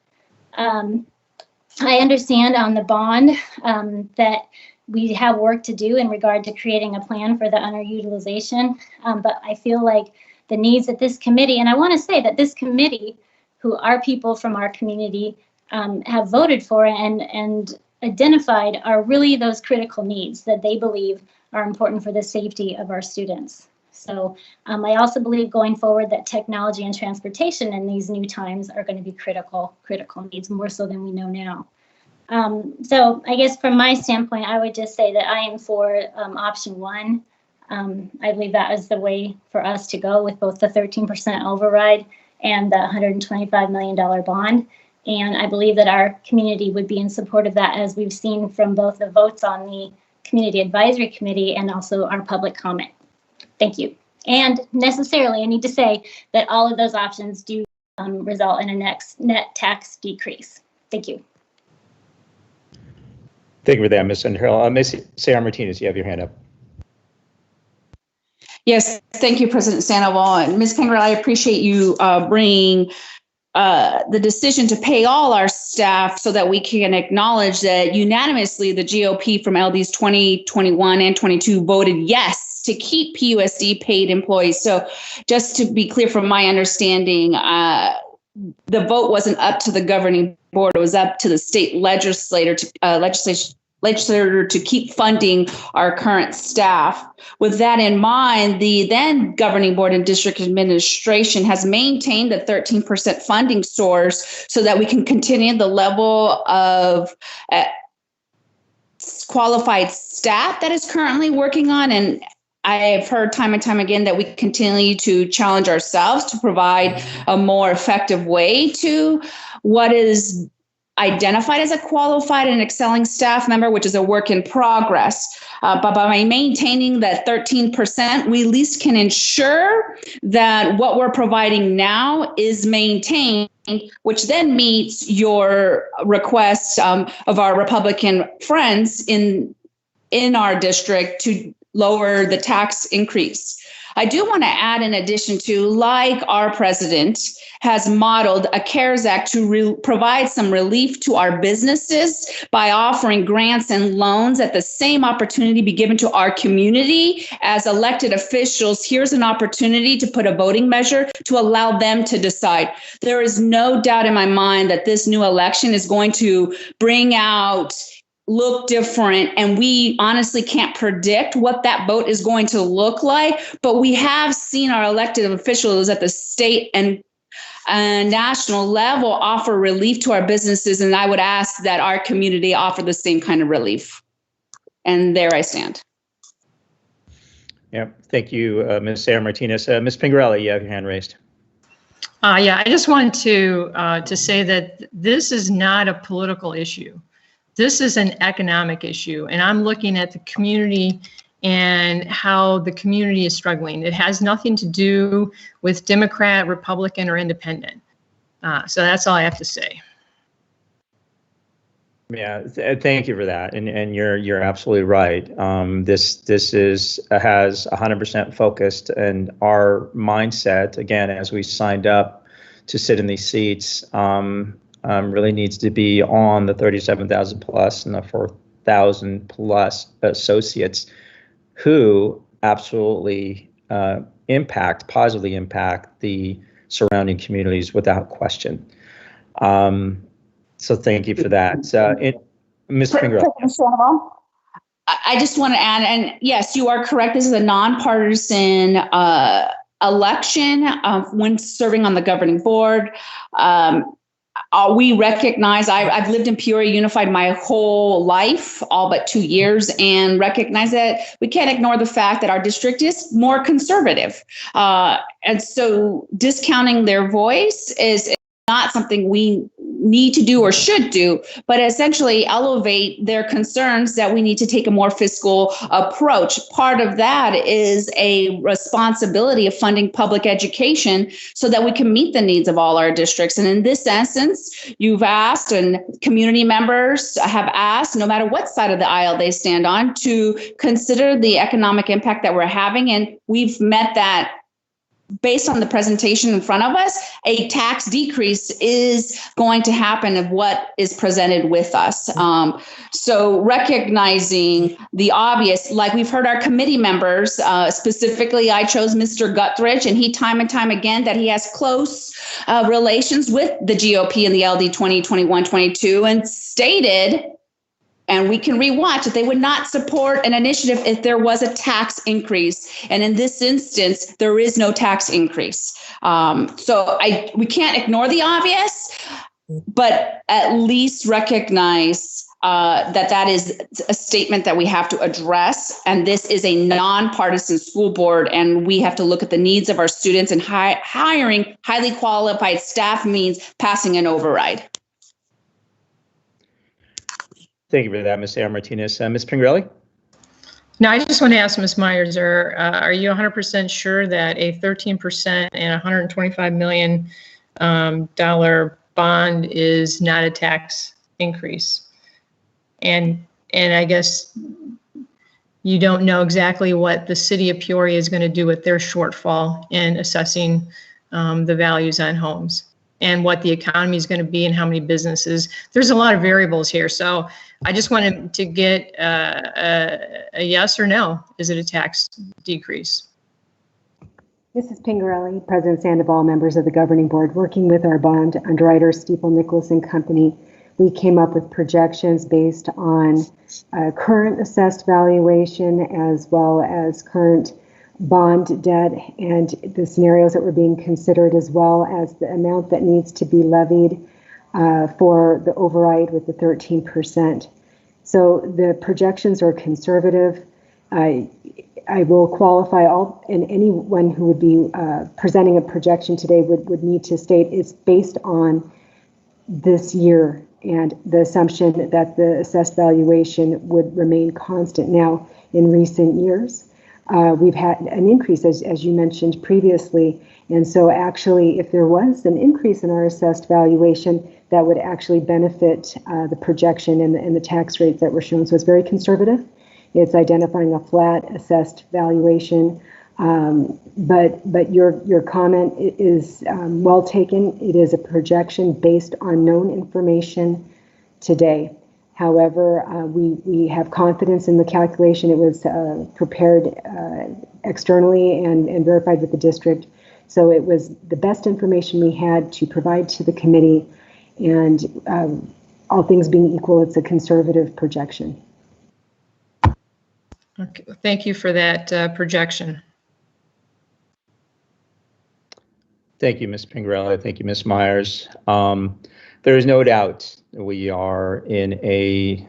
I understand on the bond that we have work to do in regard to creating a plan for the underutilization, but I feel like the needs that this committee, and I want to say that this committee, who are people from our community, have voted for and identified are really those critical needs that they believe are important for the safety of our students. So I also believe going forward that technology and transportation in these new times are going to be critical needs, more so than we know now. So I guess from my standpoint, I would just say that I am for option 1. I believe that is the way for us to go with both the 13% override and the $125 million bond. And I believe that our community would be in support of that, as we've seen from both the votes on the Community Advisory Committee and also our public comment. Thank you. And necessarily, I need to say that all of those options do result in a net tax decrease. Thank you. Thank you for that, Ms. Underhill. Ms. Sejar-Martinez, you have your hand up. Yes, thank you, President Sandoval. And Ms. Pingerelli, I appreciate you bringing the decision to pay all our staff so that we can acknowledge that unanimously the GOP from LDs 2021 and 22 voted yes to keep PUSD paid employees. So just to be clear from my understanding, the vote wasn't up to the governing board. It was up to the state legislature legislature to keep funding our current staff. With that in mind, the then governing board and district administration has maintained a 13% funding source so that we can continue the level of qualified staff that is currently working on. And I have heard time and time again that we continue to challenge ourselves to provide a more effective way to what is identified as a qualified and excelling staff member, which is a work in progress. But by maintaining that 13%, we at least can ensure that what we're providing now is maintained, which then meets your request of our Republican friends in our district to lower the tax increase. I do want to add, in addition to, like our president has modeled a CARES Act to provide some relief to our businesses by offering grants and loans, at the same opportunity be given to our community as elected officials. Here's an opportunity to put a voting measure to allow them to decide. There is no doubt in my mind that this new election is going to bring out look different, and we honestly can't predict what that vote is going to look like, but we have seen our elected officials at the state and national level offer relief to our businesses, and I would ask that our community offer the same kind of relief. And there I stand. Yeah, thank you, Ms. Sarah Martinez. Ms. Pingarelli, you have your hand raised. Yeah, I just wanted to say that this is not a political issue. This is an economic issue, and I'm looking at the community and how the community is struggling. It has nothing to do with Democrat, Republican, or Independent. So that's all I have to say. Yeah, thank you for that, and you're absolutely right. This has 100% focused, and our mindset, again, as we signed up to sit in these seats, really needs to be on the 37,000 plus and the 4,000 plus associates who absolutely positively impact the surrounding communities without question. So thank you for that. Ms. Pingarelli. I just want to add, and yes, you are correct. This is a nonpartisan election when serving on the governing board. We recognize, I've lived in Peoria Unified my whole life, all but 2 years, and recognize that we can't ignore the fact that our district is more conservative. And so discounting their voice is not something we need to do or should do, but essentially elevate their concerns that we need to take a more fiscal approach. Part of that is a responsibility of funding public education so that we can meet the needs of all our districts. And in this essence, you've asked, and community members have asked, no matter what side of the aisle they stand on, to consider the economic impact that we're having. And we've met that. Based on the presentation in front of us, a tax decrease is going to happen of what is presented with us. So recognizing the obvious, like we've heard our committee members, specifically I chose Mr. Guthridge, and he time and time again that he has close relations with the GOP and the LD 2021-22, and stated, and we can rewatch it, they would not support an initiative if there was a tax increase. And in this instance, there is no tax increase. So we can't ignore the obvious, but at least recognize that is a statement that we have to address. And this is a nonpartisan school board, and we have to look at the needs of our students, and hiring highly qualified staff means passing an override. Thank you for that, Ms. Sarah Martinez. Ms. Pingarelli? Now, I just want to ask Ms. Myers, are you 100% sure that a 13% and $125 million bond is not a tax increase? And I guess you don't know exactly what the city of Peoria is going to do with their shortfall in assessing the values on homes, and what the economy is going to be and how many businesses. There's a lot of variables here. So I just wanted to get a yes or no. Is it a tax decrease? Mrs. Pingarelli, President Sandoval, members of the governing board, working with our bond underwriter, Steeple Nicholas and Company, we came up with projections based on current assessed valuation as well as current bond debt and the scenarios that were being considered, as well as the amount that needs to be levied for the override with the 13%. So the projections are conservative. I will qualify and anyone who would be presenting a projection today would need to state it's based on this year and the assumption that the assessed valuation would remain constant. Now, in recent years, we've had an increase, as you mentioned previously, and so actually, if there was an increase in our assessed valuation, that would actually benefit the projection and the tax rates that were shown. So it's very conservative. It's identifying a flat assessed valuation, but your comment is well taken. It is a projection based on known information today. However, we have confidence in the calculation. It was prepared externally and verified with the district. So it was the best information we had to provide to the committee, and all things being equal, it's a conservative projection. Okay, thank you for that projection. Thank you, Ms. Pingarelli. Thank you, Ms. Myers. There is no doubt we are in a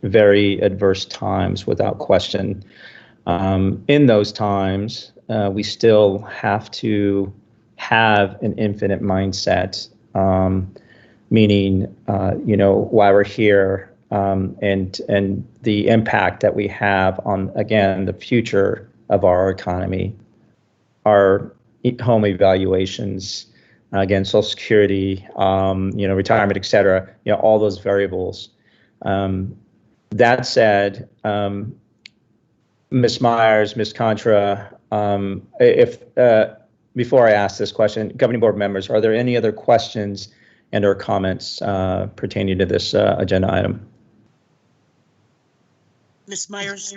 very adverse times, without question. In those times, we still have to have an infinite mindset, meaning, why we're here, and the impact that we have on, again, the future of our economy, our home evaluations, again, Social Security, retirement, et cetera, all those variables. That said, Ms. Myers, Ms. Contra, before I ask this question, governing board members, are there any other questions and or comments pertaining to this agenda item? Ms. Myers,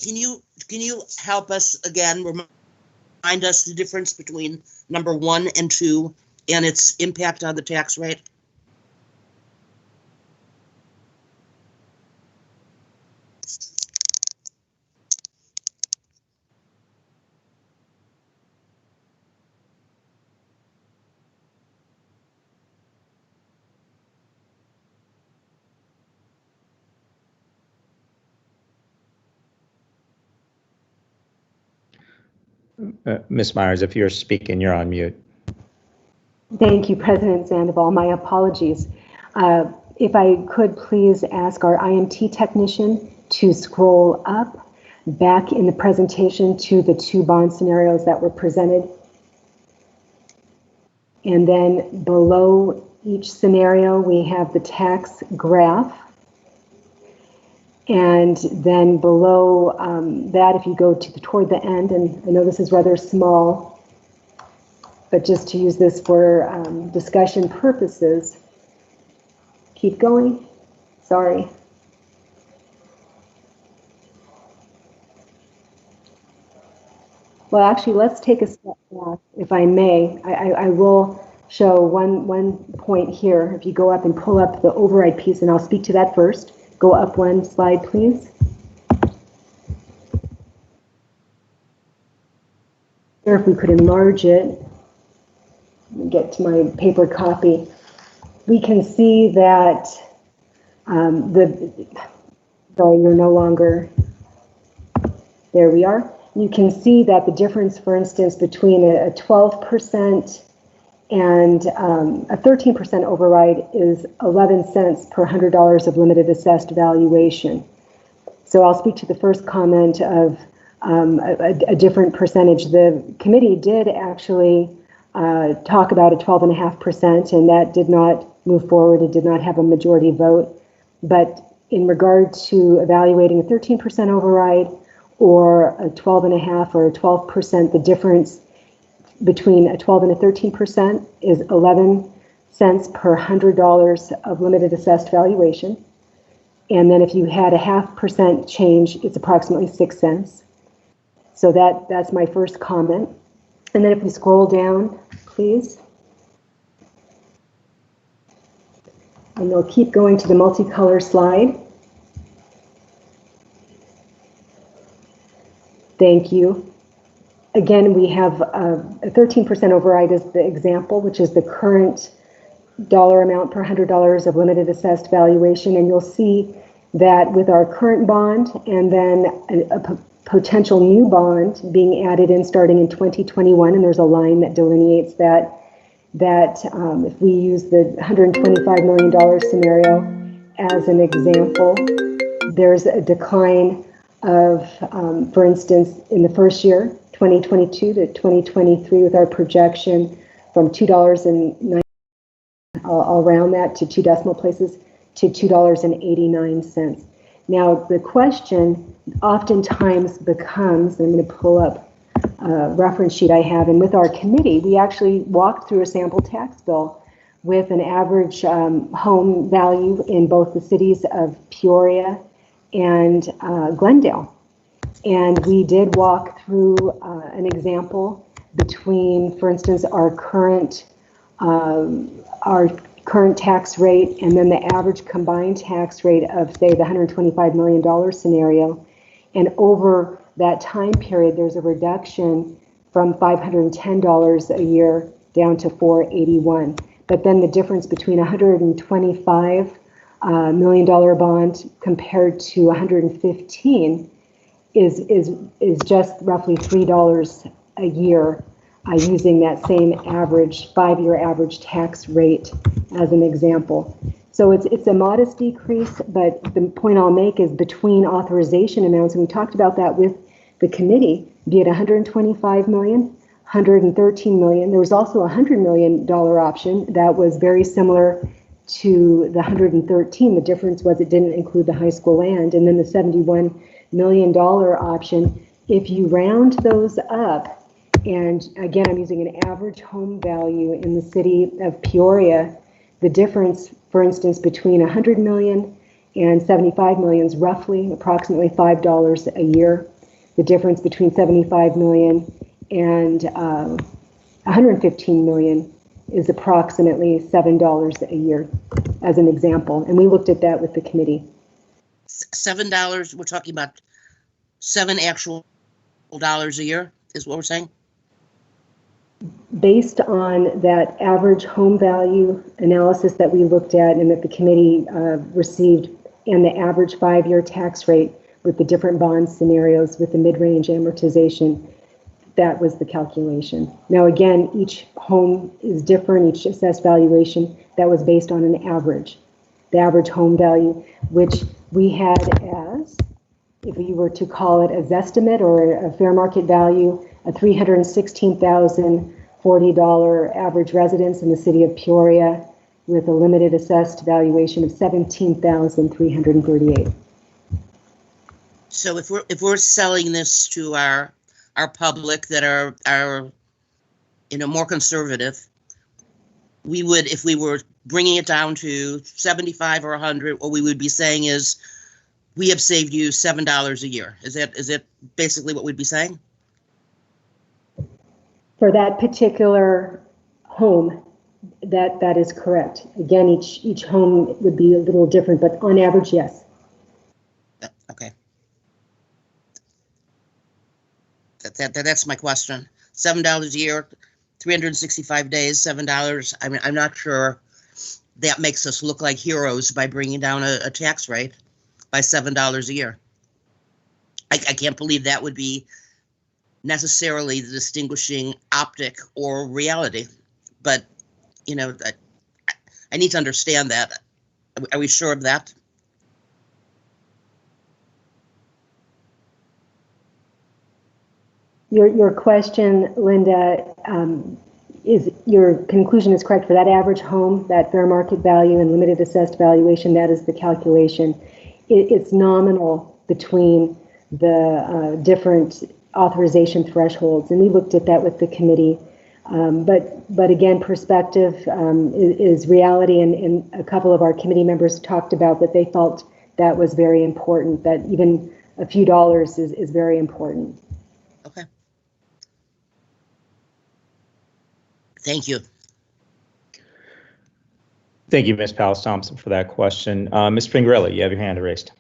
can you help us again, remind us the difference between number 1 and 2 and its impact on the tax rate? Ms. Myers, if you're speaking, you're on mute. Thank you, President Sandoval. My apologies. If I could please ask our IMT technician to scroll up back in the presentation to the 2 bond scenarios that were presented. And then below each scenario, we have the tax graph. And then below that, if you go toward the end, and I know this is rather small, but just to use this for discussion purposes, keep going, sorry. Well, actually, let's take a step back, if I may. I will show one point here. If you go up and pull up the override piece, and I'll speak to that first. Go up 1 slide, please. Or if we could enlarge it, get to my paper copy, we can see that sorry, you're no longer, there we are. You can see that the difference, for instance, between a 12% and a 13% override is 11 cents per $100 of limited assessed valuation. So I'll speak to the first comment of a different percentage. The committee did actually talk about a 12.5%, and that did not move forward. It did not have a majority vote. But in regard to evaluating a 13% override or a 12.5 or a 12%, the difference between a 12 and a 13% is 11 cents per $100 of limited assessed valuation. And then if you had a 0.5% change, it's approximately 6 cents. So that's my first comment. And then if we scroll down, please. And we'll keep going to the multicolor slide. Thank you. Again, we have a 13% override as the example, which is the current dollar amount per $100 of limited assessed valuation. And you'll see that with our current bond and then a potential new bond being added in starting in 2021, and there's a line that delineates that if we use the $125 million scenario as an example, there's a decline of, for instance, in the first year, 2022 to 2023, with our projection from $2.09, I'll round that to 2 decimal places, to $2.89. Now, the question oftentimes becomes, I'm going to pull up a reference sheet I have, and with our committee, we actually walked through a sample tax bill with an average home value in both the cities of Peoria and Glendale. And we did walk through an example between, for instance, our current tax rate and then the average combined tax rate of, say, the $125 million scenario. And over that time period, there's a reduction from $510 a year down to $481. But then the difference between $125 million bond compared to 115 is just roughly $3 a year, using that same average 5-year average tax rate as an example. So it's a modest decrease, but the point I'll make is between authorization amounts, and we talked about that with the committee, be it 125 million, 113 million. There was also a $100 million option that was very similar to the 113. The difference was it didn't include the high school land. And then the $71 million option, if you round those up, and again, I'm using an average home value in the city of Peoria, the difference, for instance, between 100 million and 75 million is roughly approximately $5 a year. The difference between 75 million and 115 million is approximately $7 a year, as an example. And we looked at that with the committee. $7, we're talking about 7 actual dollars a year, is what we're saying? Based on that average home value analysis that we looked at and that the committee received, and the average 5-year tax rate with the different bond scenarios with the mid-range amortization, that was the calculation. Now, again, each home is different, each assessed valuation, that was based on an average. The average home value, which we had as, if we were to call it a Zestimate or a fair market value, a $316,040 average residence in the city of Peoria with a limited assessed valuation of $17,338. So if we're selling this to our public that are more conservative, we would, if we were bringing it down to 75 or 100, what we would be saying is, we have saved you $7 a year. Is it basically what we'd be saying? For that particular home, that is correct. Again, each home would be a little different, but on average, yes. Okay. That's my question. $7 a year, 365 days, $7. I mean, I'm not sure that makes us look like heroes by bringing down a tax rate by $7 a year. I can't believe that would be necessarily the distinguishing optic or reality, but I need to understand that. Are we sure of that? Your question, Linda, is your conclusion is correct. For that average home, that fair market value and limited assessed valuation, that is the calculation. It's nominal between the different authorization thresholds, and we looked at that with the committee. But again, perspective is reality, and a couple of our committee members talked about that they felt that was very important, that even a few dollars is very important. Okay. Thank you. Thank you, Ms. Palace Thompson, for that question. Ms. Pingrelli, you have your hand raised.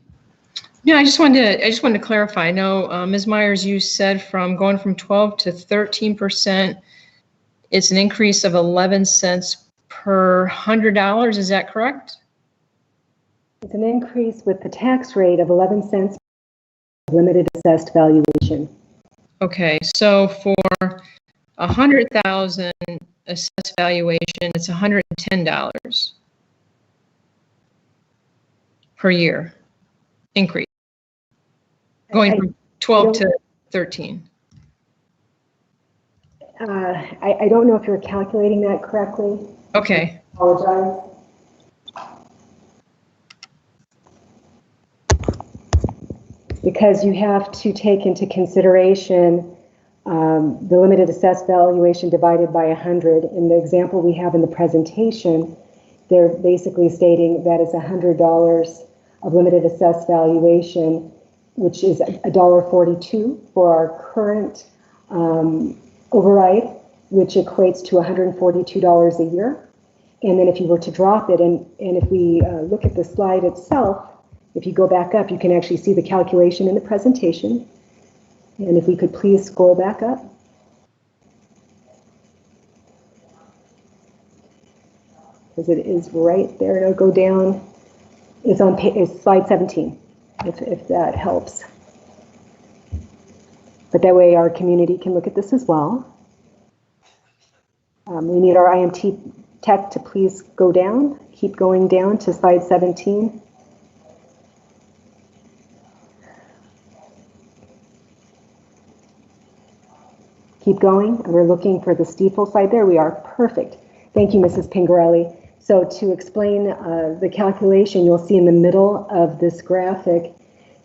Yeah, I just wanted to clarify. I know, Ms. Myers, you said going from 12 to 13%, it's an increase of 11 cents per $100. Is that correct? It's an increase with the tax rate of 11 cents per limited assessed valuation. Okay, so for 100,000 assessed valuation, it's $110 per year increase, going from 12 to 13. I don't know if you're calculating that correctly. Okay. I apologize. Because you have to take into consideration the limited assessed valuation divided by 100. In the example we have in the presentation, they're basically stating that it's $100 of limited assessed valuation, which is $1.42 for our current override, which equates to $142 a year. And then if you were to drop it, and if we look at the slide itself, if you go back up, you can actually see the calculation in the presentation. And if we could please scroll back up. Because it is right there. It'll go down. It's on slide 17, if that helps. But that way our community can look at this as well. We need our IMT tech to please go down. Keep going down to slide 17. Keep going. And we're looking for the Stiefel side. There we are. Perfect. Thank you, Mrs. Pingarelli. So to explain the calculation, you'll see in the middle of this graphic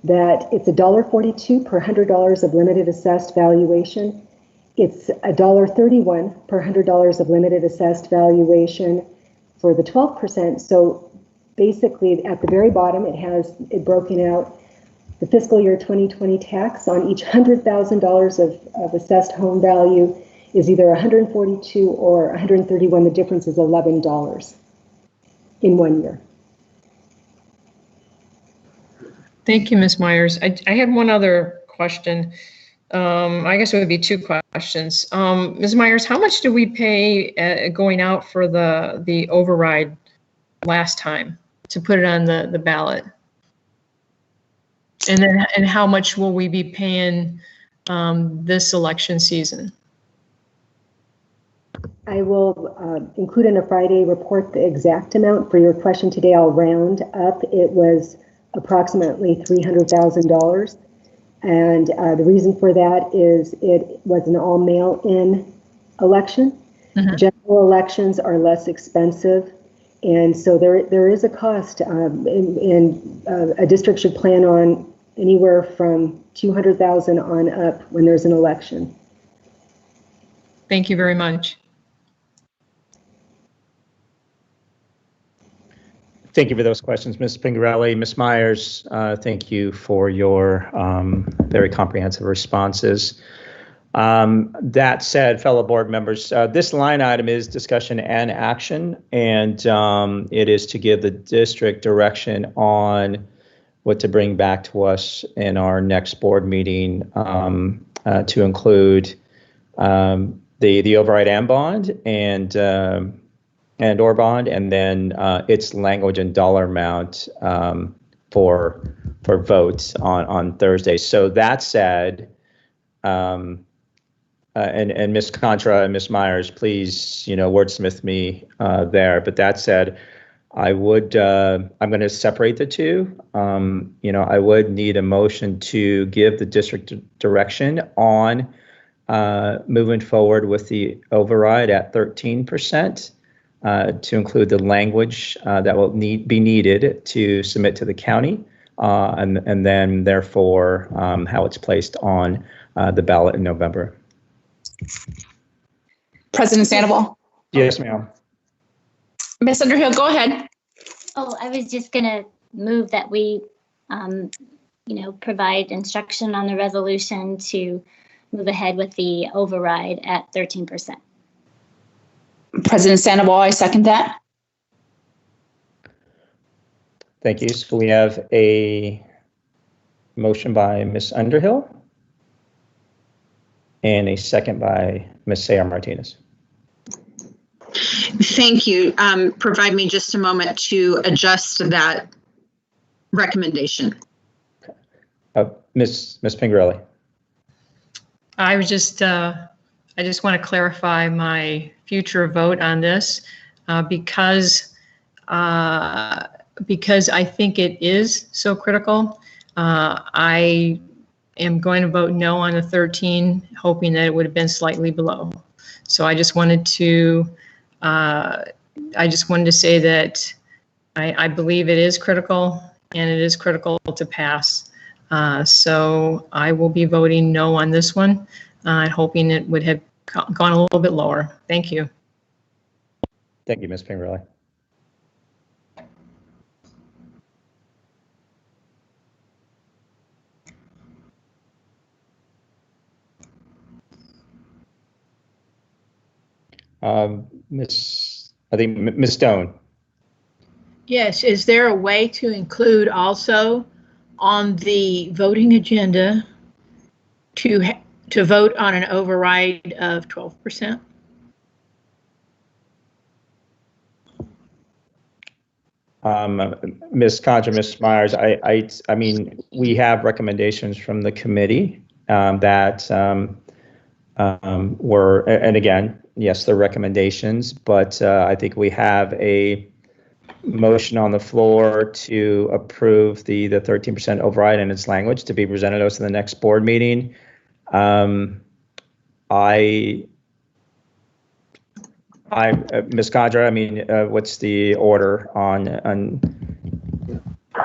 that it's $1.42 per $100 of limited assessed valuation. It's $1.31 per $100 of limited assessed valuation for the 12%. So basically at the very bottom, it has it broken out the fiscal year 2020 tax on each $100,000 of assessed home value is either 142 or 131. The difference is $11 in 1 year. Thank you, Ms. Myers. I had one other question. I guess it would be two questions. Ms. Myers, how much did we pay going out for the override last time to put it on the ballot? And how much will we be paying this election season? I will include in a Friday report the exact amount. For your question today, I'll round up. It was approximately $300,000. And the reason for that is it was an all mail-in election. Mm-hmm. General elections are less expensive. And so there is a cost, and a district should plan on anywhere from $200,000 on up when there's an election. Thank you very much. Thank you for those questions, Ms. Pingarelli. Ms. Myers, thank you for your very comprehensive responses. That said, fellow board members, this line item is discussion and action, and it is to give the district direction on what to bring back to us in our next board meeting, to include the override and bond and or bond, and then its language and dollar amount for votes on Thursday. So that said, and Ms. Contra and Ms. Myers, please, wordsmith me there. But that said, I would, I'm going to separate the two. I would need a motion to give the district direction on moving forward with the override at 13%, to include the language that will be needed to submit to the county, and then therefore how it's placed on the ballot in November. President Sandoval. Yes, ma'am. Ms. Underhill, go ahead. Oh, I was just going to move that we, provide instruction on the resolution to move ahead with the override at 13%. President Sandoval, I second that. Thank you. So we have a motion by Ms. Underhill and a second by Ms. Sayar Martinez. Thank you. Provide me just a moment to adjust that recommendation. Ms. Pingarelli. I just want to clarify my future vote on this because I think it is so critical. I am going to vote no on the 13, hoping that it would have been slightly below. So I just wanted to say that I believe it is critical, and it is critical to pass. So I will be voting no on this one, hoping it would have gone a little bit lower. Thank you. Thank you, Ms. Pingarelli. Ms. Stone. Yes, is there a way to include also on the voting agenda to vote on an override of 12%? Ms. Contra, Ms. Myers, I mean, we have recommendations from the committee that were, and again, yes, they're recommendations, but I think we have a motion on the floor to approve the 13% override in its language to be presented to us in the next board meeting. Ms. Contra, I mean, what's the order on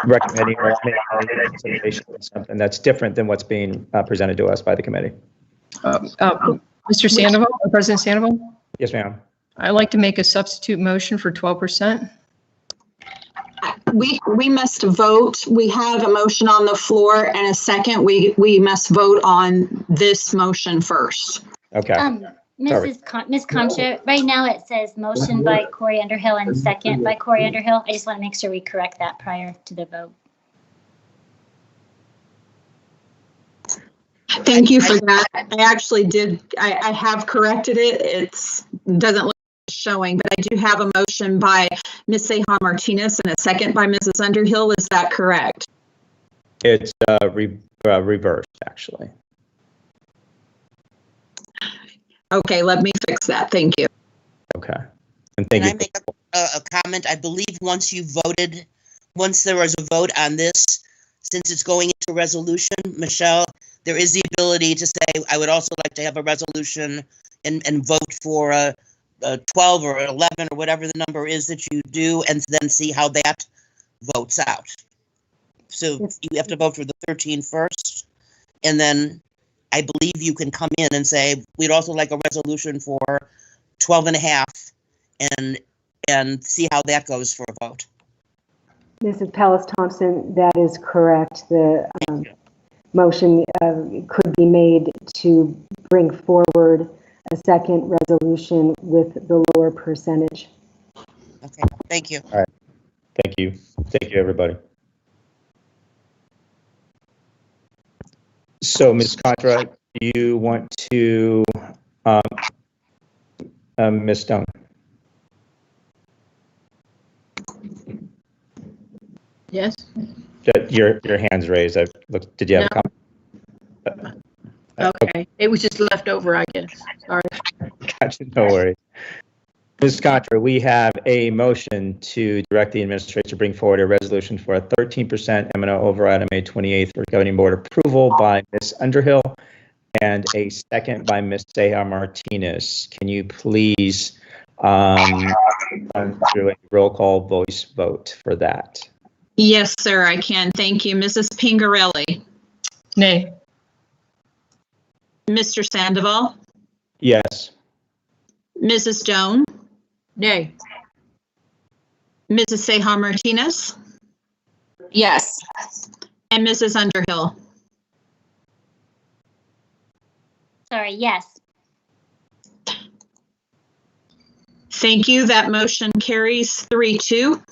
recommending something that's different than what's being presented to us by the committee? Mr. Sandoval, President Sandoval? Yes, ma'am. I'd like to make a substitute motion for 12%. We must vote. We have a motion on the floor and a second. We must vote on this motion first. Okay. Ms. Concha, right now it says motion by Corey Underhill and second by Corey Underhill. I just want to make sure we correct that prior to the vote. Thank you for that. I actually did. I have corrected it. It doesn't look showing, but I do have a motion by Ms. Sayar Martinez and a second by Mrs. Underhill. Is that correct? It's reversed, actually. Okay, let me fix that. Thank you. Okay. And thank Can you. I make a comment? I believe once there was a vote on this, since it's going into resolution, Michelle, there is the ability to say, I would also like to have a resolution and vote for a 12 or 11 or whatever the number is that you do, and then see how that votes out. So you have to vote for the 13 first, and then I believe you can come in and say, we'd also like a resolution for 12 and a half, and see how that goes for a vote. Mrs. Pallas-Thompson, that is correct. The motion could be made to bring forward a second resolution with the lower percentage. Okay, thank you. All right. Thank you. Thank you, everybody. So, Ms. Contra, do you want to, Ms. Stone? Yes. Your hand's raised. I've looked. Did you have a comment? Okay. It was just left over, I guess. Sorry. Gotcha. No worries. Ms. Contra, we have a motion to direct the administrator to bring forward a resolution for a 13% M&O override on May 28th for governing board approval by Ms. Underhill and a second by Ms. Sayar Martinez. Can you please run through a roll call voice vote for that? Yes, sir, I can. Thank you. Mrs. Pingarelli. Nay. Mr. Sandoval. Yes. Mrs. Stone. Nay. Mrs. Sayar Martinez. Yes. And Mrs. Underhill. Sorry, yes. Thank you. That motion carries 3-2.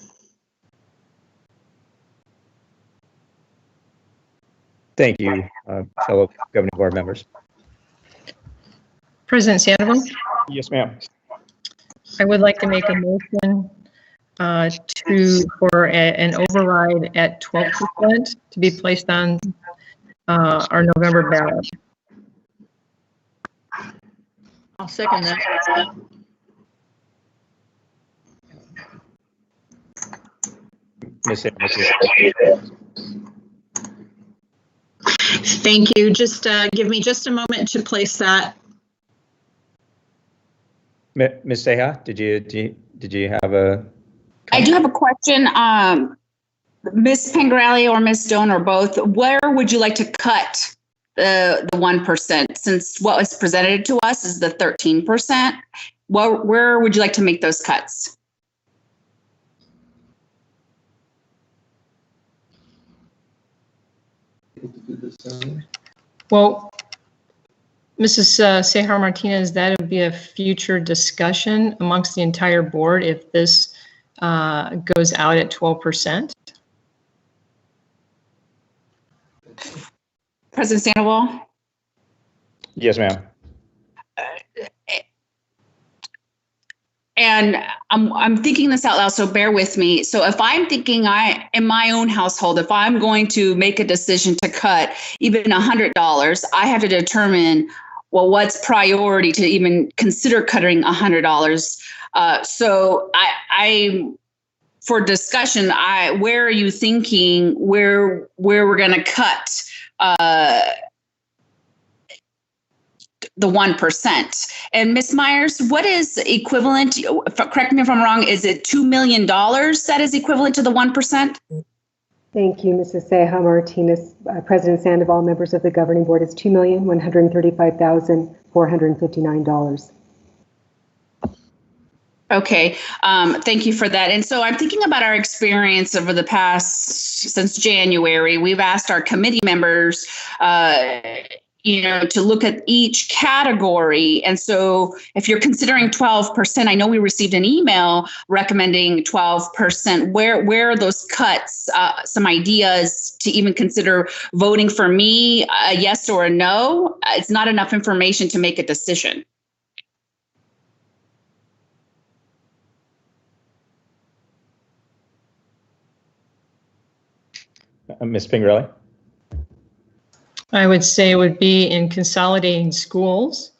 Thank you, fellow governing board members. President Sandoval, Yes, ma'am. I would like to make a motion for an override at 12% to be placed on our November ballot. I'll second that. Ms. Amos. Thank you. Just give me just a moment to place that. Ms. Seha, did you have a? I do have a question. Ms. Pengarelli or Ms. Doan or both, where would you like to cut the 1%, since what was presented to us is the 13%? Where would you like to make those cuts? Well, Mrs. Sejar Martinez, that would be a future discussion amongst the entire board if this goes out at 12%. President Sandoval? Yes, ma'am. And I'm thinking this out loud, so bear with me. So if I'm thinking in my own household, if I'm going to make a decision to cut even $100, I have to determine, well, what's priority to even consider cutting $100. So I for discussion, where are you thinking where we're going to cut the 1%? And Ms. Myers, what is equivalent? Correct me if I'm wrong. Is it $2 million that is equivalent to the 1%? Thank you, Mrs. Seja Martinez. President Sandoval, members of the governing board, is $2,135,459. Okay, thank you for that. And so I'm thinking about our experience over the past, since January. We've asked our committee members, to look at each category. And so if you're considering 12%, I know we received an email recommending 12%. Where are those cuts? Some ideas to even consider voting for me, a yes or a no? It's not enough information to make a decision. Ms. Pingerelli? I would say it would be in consolidating schools,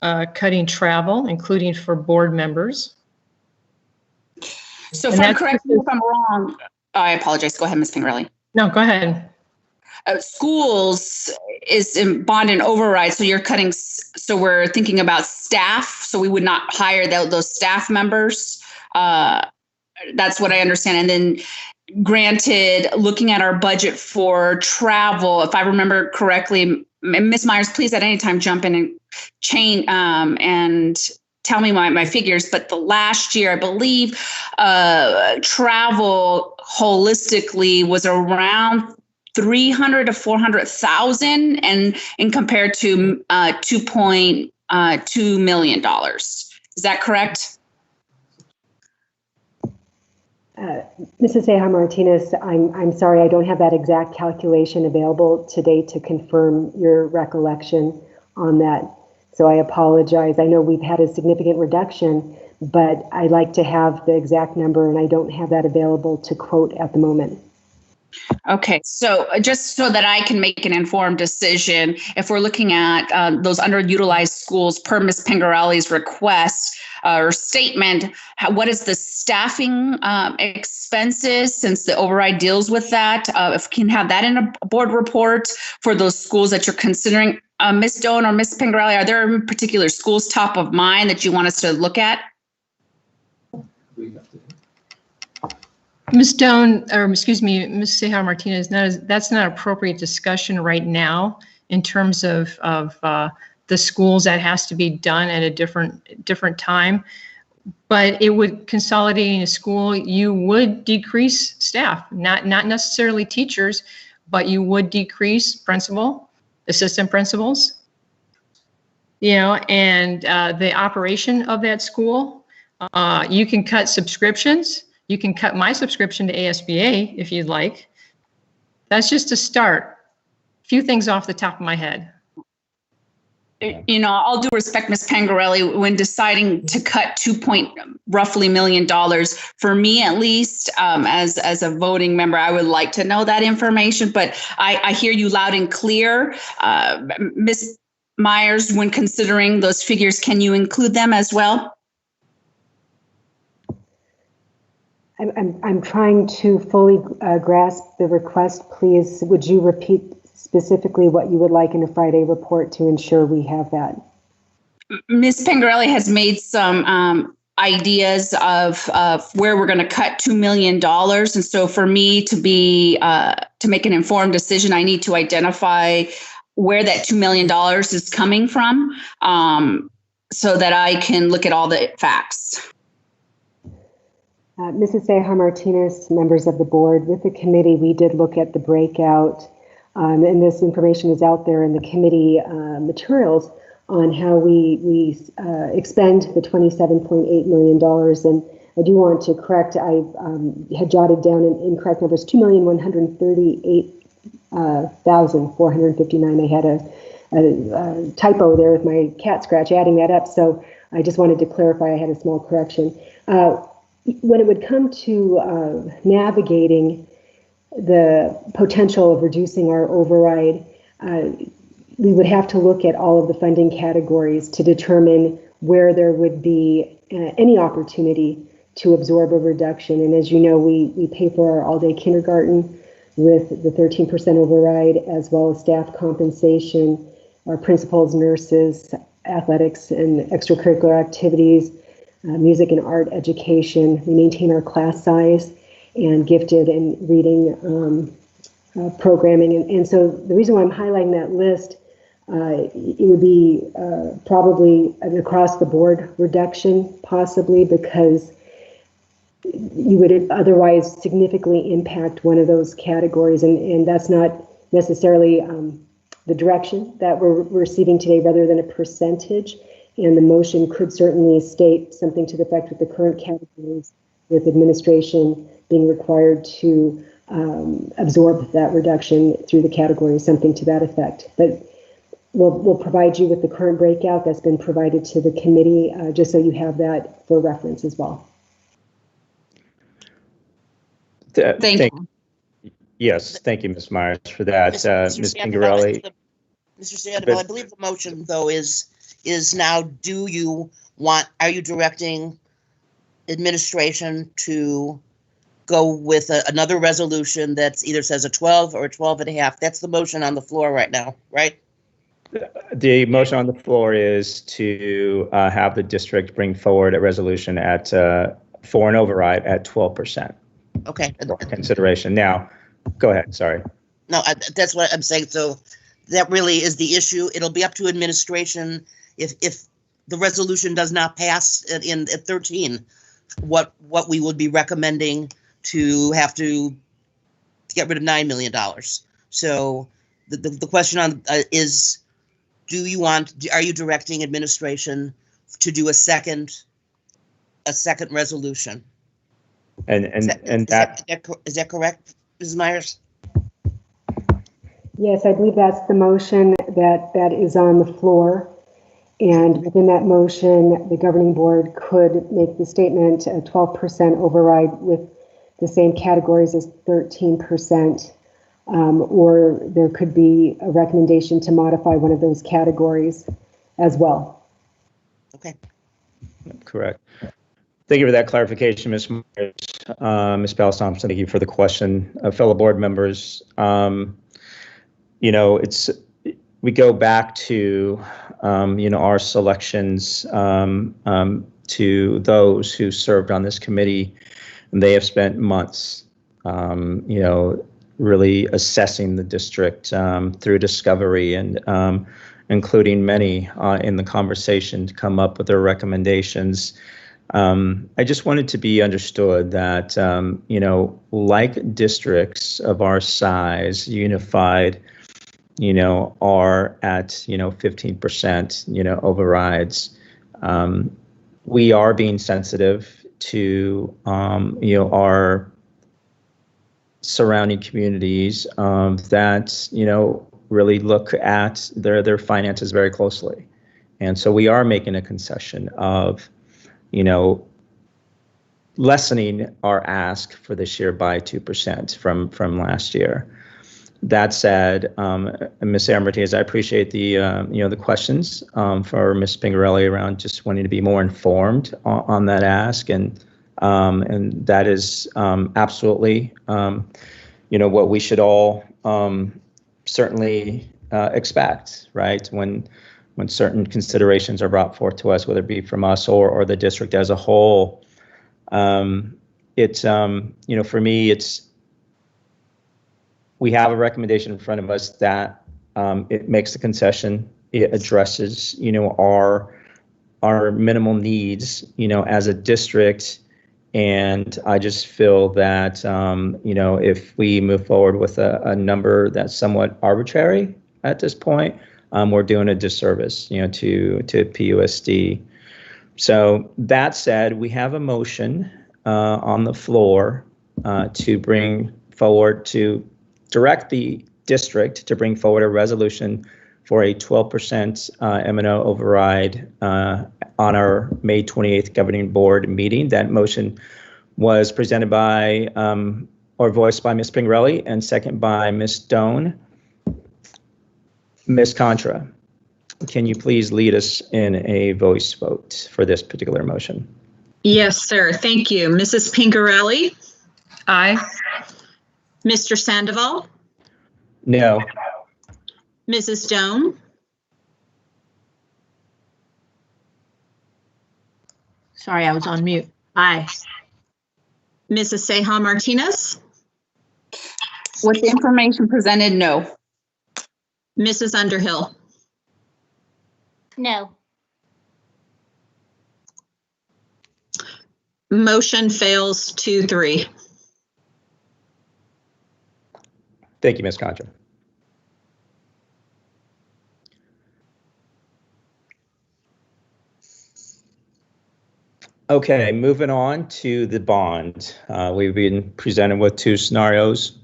cutting travel, including for board members. So correct me if I'm wrong. I apologize. Go ahead, Ms. Pingerelli. No, go ahead. Schools is in bond and override. So you're cutting. So we're thinking about staff. So we would not hire those staff members. That's what I understand. And then granted, looking at our budget for travel, if I remember correctly, Ms. Myers, please at any time jump in and change and tell me my figures. But the last year, I believe travel holistically was around 300 to 400,000, and compared to $2.2 million. Is that correct? Mrs. Seja Martinez, I'm sorry, I don't have that exact calculation available today to confirm your recollection on that. So I apologize. I know we've had a significant reduction, but I'd like to have the exact number, and I don't have that available to quote at the moment. Okay, so just so that I can make an informed decision, if we're looking at those underutilized schools per Ms. Pingerelli's request or statement, what is the staffing expenses, since the override deals with that? If we can have that in a board report for those schools that you're considering. Ms. Doan or Ms. Pingerelli, are there particular schools top of mind that you want us to look at? Ms. Doan, or excuse me, Ms. Seja Martinez, that's not appropriate discussion right now in terms of the schools. That has to be done at a different time. But it would, consolidating a school, you would decrease staff, not necessarily teachers, but you would decrease principal, assistant principals, and the operation of that school. You can cut subscriptions. You can cut my subscription to ASBA if you'd like. That's just a start. few things off the top of my head. You know, all due respect, Ms. Pangarelli, when deciding to cut roughly $2 million, for me at least, as a voting member, I would like to know that information. But I hear you loud and clear, Ms. Myers. When considering those figures, can you include them as well? I'm trying to fully grasp the request. Please, would you repeat specifically what you would like in a Friday report to ensure we have that? Ms. Pangarelli has made some ideas of where we're going to cut $2 million. And so for me to make an informed decision, I need to identify where that $2 million is coming from, so that I can look at all the facts. Mrs. Ceja Martinez, members of the board, with the committee, we did look at the breakout, and this information is out there in the committee materials on how we expend the $27.8 million. And I do want to correct, I had jotted down an incorrect numbers, 2,138,459. I had a typo there with my cat scratch adding that up. So I just wanted to clarify I had a small correction. When it would come to navigating the potential of reducing our override, we would have to look at all of the funding categories to determine where there would be any opportunity to absorb a reduction. And as you know, we pay for our all-day kindergarten with the 13% override, as well as staff compensation, our principals, nurses, athletics and extracurricular activities, music and art education. We maintain our class size and gifted and reading programming. And so the reason why I'm highlighting that list, it would be probably an across the board reduction, possibly, because you would otherwise significantly impact one of those categories. And that's not necessarily the direction that we're receiving today, rather than a percentage. And the motion could certainly state something to the effect with the current categories, with administration being required to absorb that reduction through the category, something to that effect. But we'll provide you with the current breakout that's been provided to the committee, just so you have that for reference as well. Thank you. Yes, thank you, Ms. Myers, for that. Ms. Pingarelli. Mr. Sandoval, I believe the motion, though, is now, are you directing administration to go with another resolution that either says a 12 or a 12 and a half? That's the motion on the floor right now, right? The motion on the floor is to have the district bring forward a resolution at for an override at 12%. Okay. For consideration. Now, go ahead. Sorry. No, that's what I'm saying. So that really is the issue. It'll be up to administration if the resolution does not pass at 13, what we would be recommending to have to get rid of $9 million. So the question is, are you directing administration to do a second resolution? Is that correct, Ms. Myers? Yes, I believe that's the motion that is on the floor. And within that motion, the governing board could make the statement a 12% override with the same categories as 13%, or there could be a recommendation to modify one of those categories as well. Okay. Correct. Thank you for that clarification, Ms. Myers. Ms. Ballas-Thompson, thank you for the question. Fellow board members, we go back to, our selections to those who served on this committee, and they have spent months, really assessing the district through discovery and including many in the conversation to come up with their recommendations. I just wanted to be understood that, like districts of our size, unified, are at, 15%, overrides. We are being sensitive to, our surrounding communities that, really look at their finances very closely. And so we are making a concession of, lessening our ask for this year by 2% from last year. That said, Ms. Martinez, I appreciate the questions for Ms. Pingarelli around just wanting to be more informed on that ask, and that is absolutely what we should all certainly expect, right? When certain considerations are brought forth to us, whether it be from us or the district as a whole, it's for me, we have a recommendation in front of us that it makes the concession. It addresses, our minimal needs, as a district. And I just feel that, if we move forward with a number that's somewhat arbitrary at this point, we're doing a disservice, to PUSD. So that said, we have a motion on the floor to bring forward, to direct the district to bring forward a resolution for a 12% M&O override on our May 28th governing board meeting. That motion was presented by or voiced by Ms. Pingarelli and second by Ms. Doan. Ms. Contra, can you please lead us in a voice vote for this particular motion? Yes, sir. Thank you. Mrs. Pingarelli? Aye. Mr. Sandoval? No. Mrs. Doan? Sorry, I was on mute. Aye. Mrs. Seja Martinez? With the information presented, no. Mrs. Underhill? No. Motion fails 2-3. Thank you, Ms. Contra. Okay, moving on to the bond. We've been presented with two scenarios,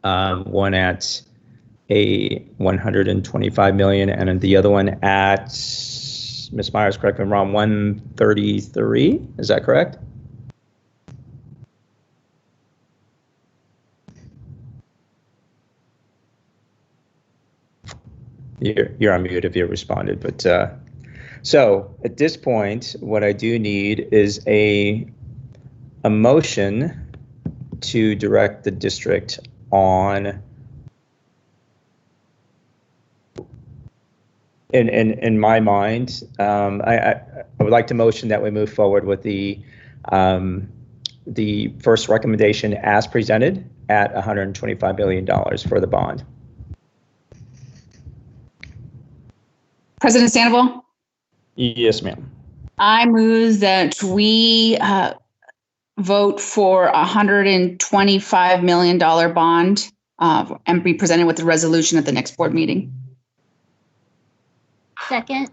one at a 125 million and the other one at, Ms. Myers, correct me if I'm wrong, 133, is that correct? You're on mute if you responded, but so at this point, what I do need is a motion to direct the district on, in my mind, I would like to motion that we move forward with the first recommendation as presented at $125 billion for the bond. President Sandoval? Yes, ma'am. I move that we vote for a $125 million bond and be presented with the resolution at the next board meeting. Second.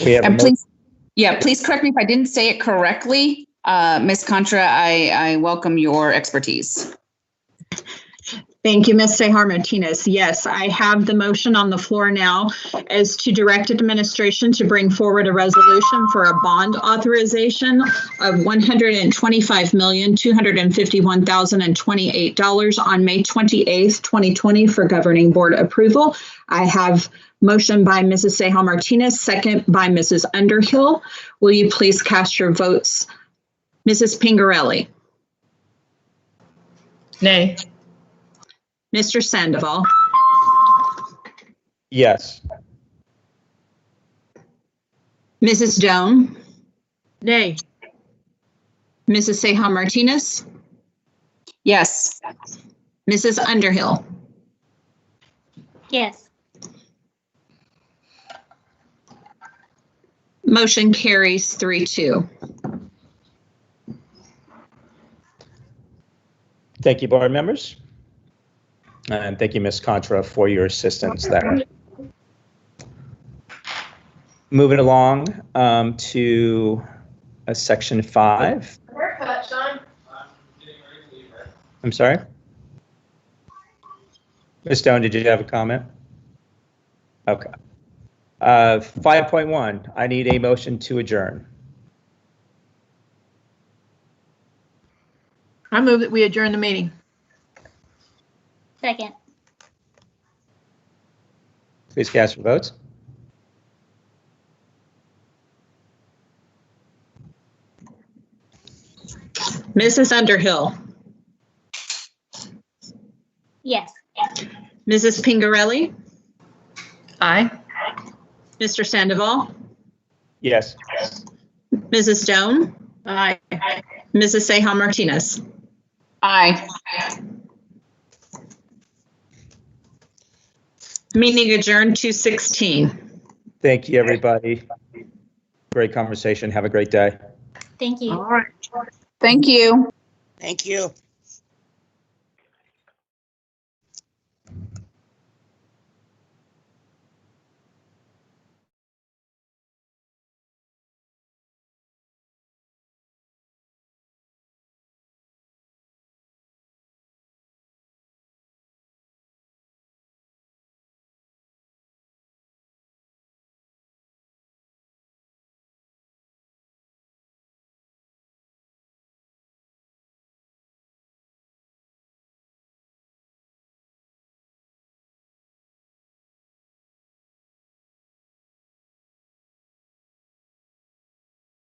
We have And please correct me if I didn't say it correctly. Ms. Contra, I welcome your expertise. Thank you, Ms. Seja Martinez. Yes, I have the motion on the floor now as to direct administration to bring forward a resolution for a bond authorization of $125,251,028 on May 28th, 2020 for governing board approval. I have motion by Mrs. Seja Martinez, second by Mrs. Underhill. Will you please cast your votes? Mrs. Pingarelli? Nay. Mr. Sandoval? Yes. Mrs. Doan? Nay. Mrs. Seja Martinez? Yes. Mrs. Underhill? Yes. Motion carries 3-2. Thank you, board members. And thank you, Ms. Contra, for your assistance there. Moving along to section 5. I'm sorry? Ms. Stone, did you have a comment? Okay. 5.1, I need a motion to adjourn. I move that we adjourn the meeting. Second. Please cast your votes. Mrs. Underhill, Yes. Mrs. Pingarelli, Aye. Mr. Sandoval, Yes. Mrs. Stone, Aye. Mrs. Seja Martinez. Aye. Meeting adjourned 2:16. Thank you, everybody. Great conversation. Have a great day. Thank you. All right. Thank you. Thank you.